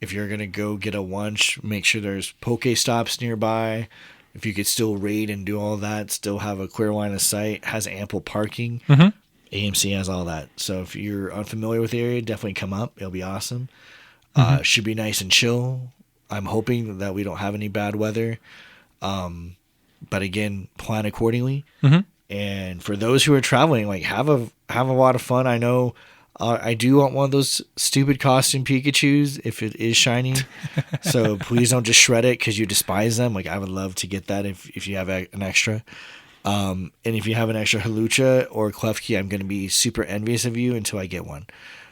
If you're going to go get a lunch, make sure there's Poke Stops nearby. If you could still raid and do all that, still have a clear line of sight, has ample parking. Mm-hmm. AMC has all that. So if you're unfamiliar with the area, definitely come up. It'll be awesome. Should be nice and chill. I'm hoping that we don't have any bad weather. But again, plan accordingly. Mm-hmm. And for those who are traveling, like have a lot of fun. I know I do want one of those stupid costume Pikachus if it is shiny. So please don't just shred it because you despise them. Like I would love to get that if you have an extra. And if you have an extra Halucha or Klefki, I'm going to be super envious of you until I get one.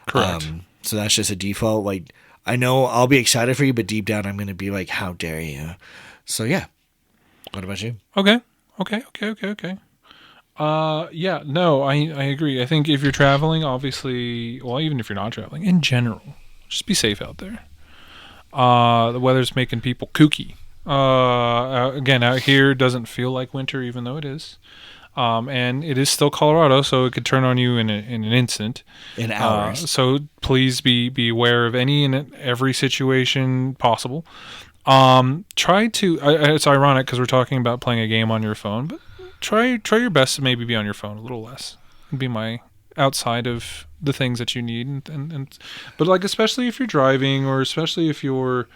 Correct. So that's just a default. Like I know I'll be excited for you, but deep down I'm going to be like, how dare you? So yeah. What about you? Okay. Yeah, no, I agree. I think if you're traveling, obviously, well, even if you're not traveling, in general, just be safe out there. The weather's making people kooky. Again, out here doesn't feel like winter, even though it is. And it is still Colorado, so it could turn on you in an instant. In hours. So please be aware of any and every situation possible. Try to. It's ironic because we're talking about playing a game on your phone, but try your best to maybe be on your phone a little less. It'd be my outside of the things that you need, and but like especially if you're driving, or especially if you're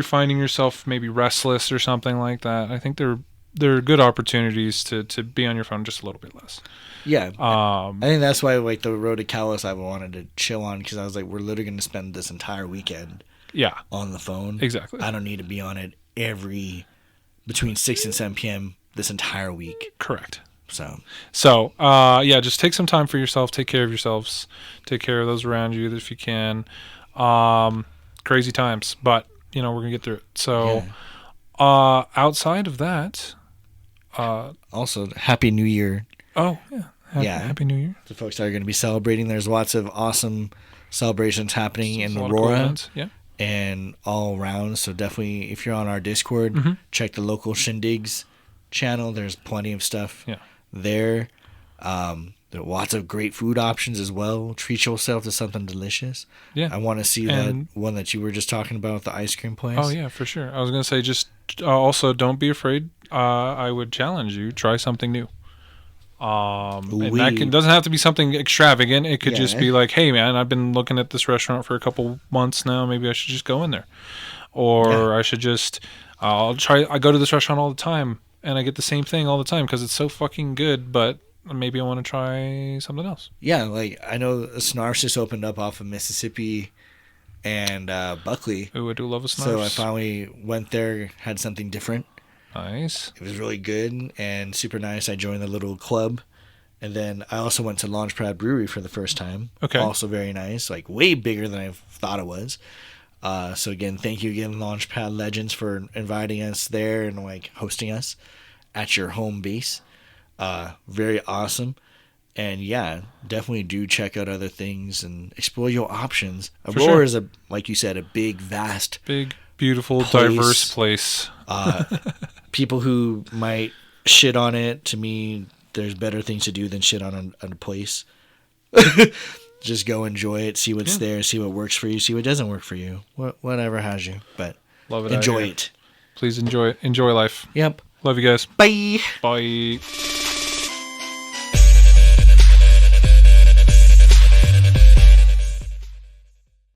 finding yourself maybe restless or something like that. I think there are good opportunities to be on your phone just a little bit less. Yeah. I think that's why like the road to Kalos I wanted to chill on, because I was like, we're literally going to spend this entire weekend on the phone. Exactly. I don't need to be on it between 6 and 7 p.m. this entire week. Correct. So yeah, just take some time for yourself. Take care of yourselves. Take care of those around you if you can. Crazy times, but we're gonna get through it. So, outside of that, also Happy New Year. Oh yeah, Happy New Year. The folks that are going to be celebrating. There's lots of awesome celebrations happening in Aurora. Cool, and all around. So definitely, if you're on our Discord, check the local Shindigs channel. There's plenty of stuff there. There are lots of great food options as well. Treat yourself to something delicious. Yeah. I want to see that one that you were just talking about, the ice cream place. Oh, yeah, for sure. I was going to say, just also don't be afraid. I would challenge you. Try something new. And that doesn't have to be something extravagant. It could just be like, hey, man, I've been looking at this restaurant for a couple months now. Maybe I should just go in there. Or I should just, I go to this restaurant all the time, and I get the same thing all the time because it's so fucking good, but maybe I want to try something else. Yeah, like I know Snarf's just opened up off of Mississippi and Buckley. Ooh, I do love a Snarf's. So I finally went there, had something different. Nice. It was really good and super nice. I joined the little club. And then I also went to Launchpad Brewery for the first time. Okay. Also very nice. Like way bigger than I thought it was. So again, thank you again, Launchpad Legends, for inviting us there and like hosting us at your home base. Very awesome. And yeah, definitely do check out other things and explore your options. Aurora is like you said, a big, vast, big, beautiful, place. Diverse place. People who might shit on it, to me, there's better things to do than shit on a place. Just go enjoy it, see what's there, see what works for you, see what doesn't work for you, whatever has you. But love it. Enjoy it. Please enjoy it. Enjoy life. Yep. Love you guys. Bye. Bye.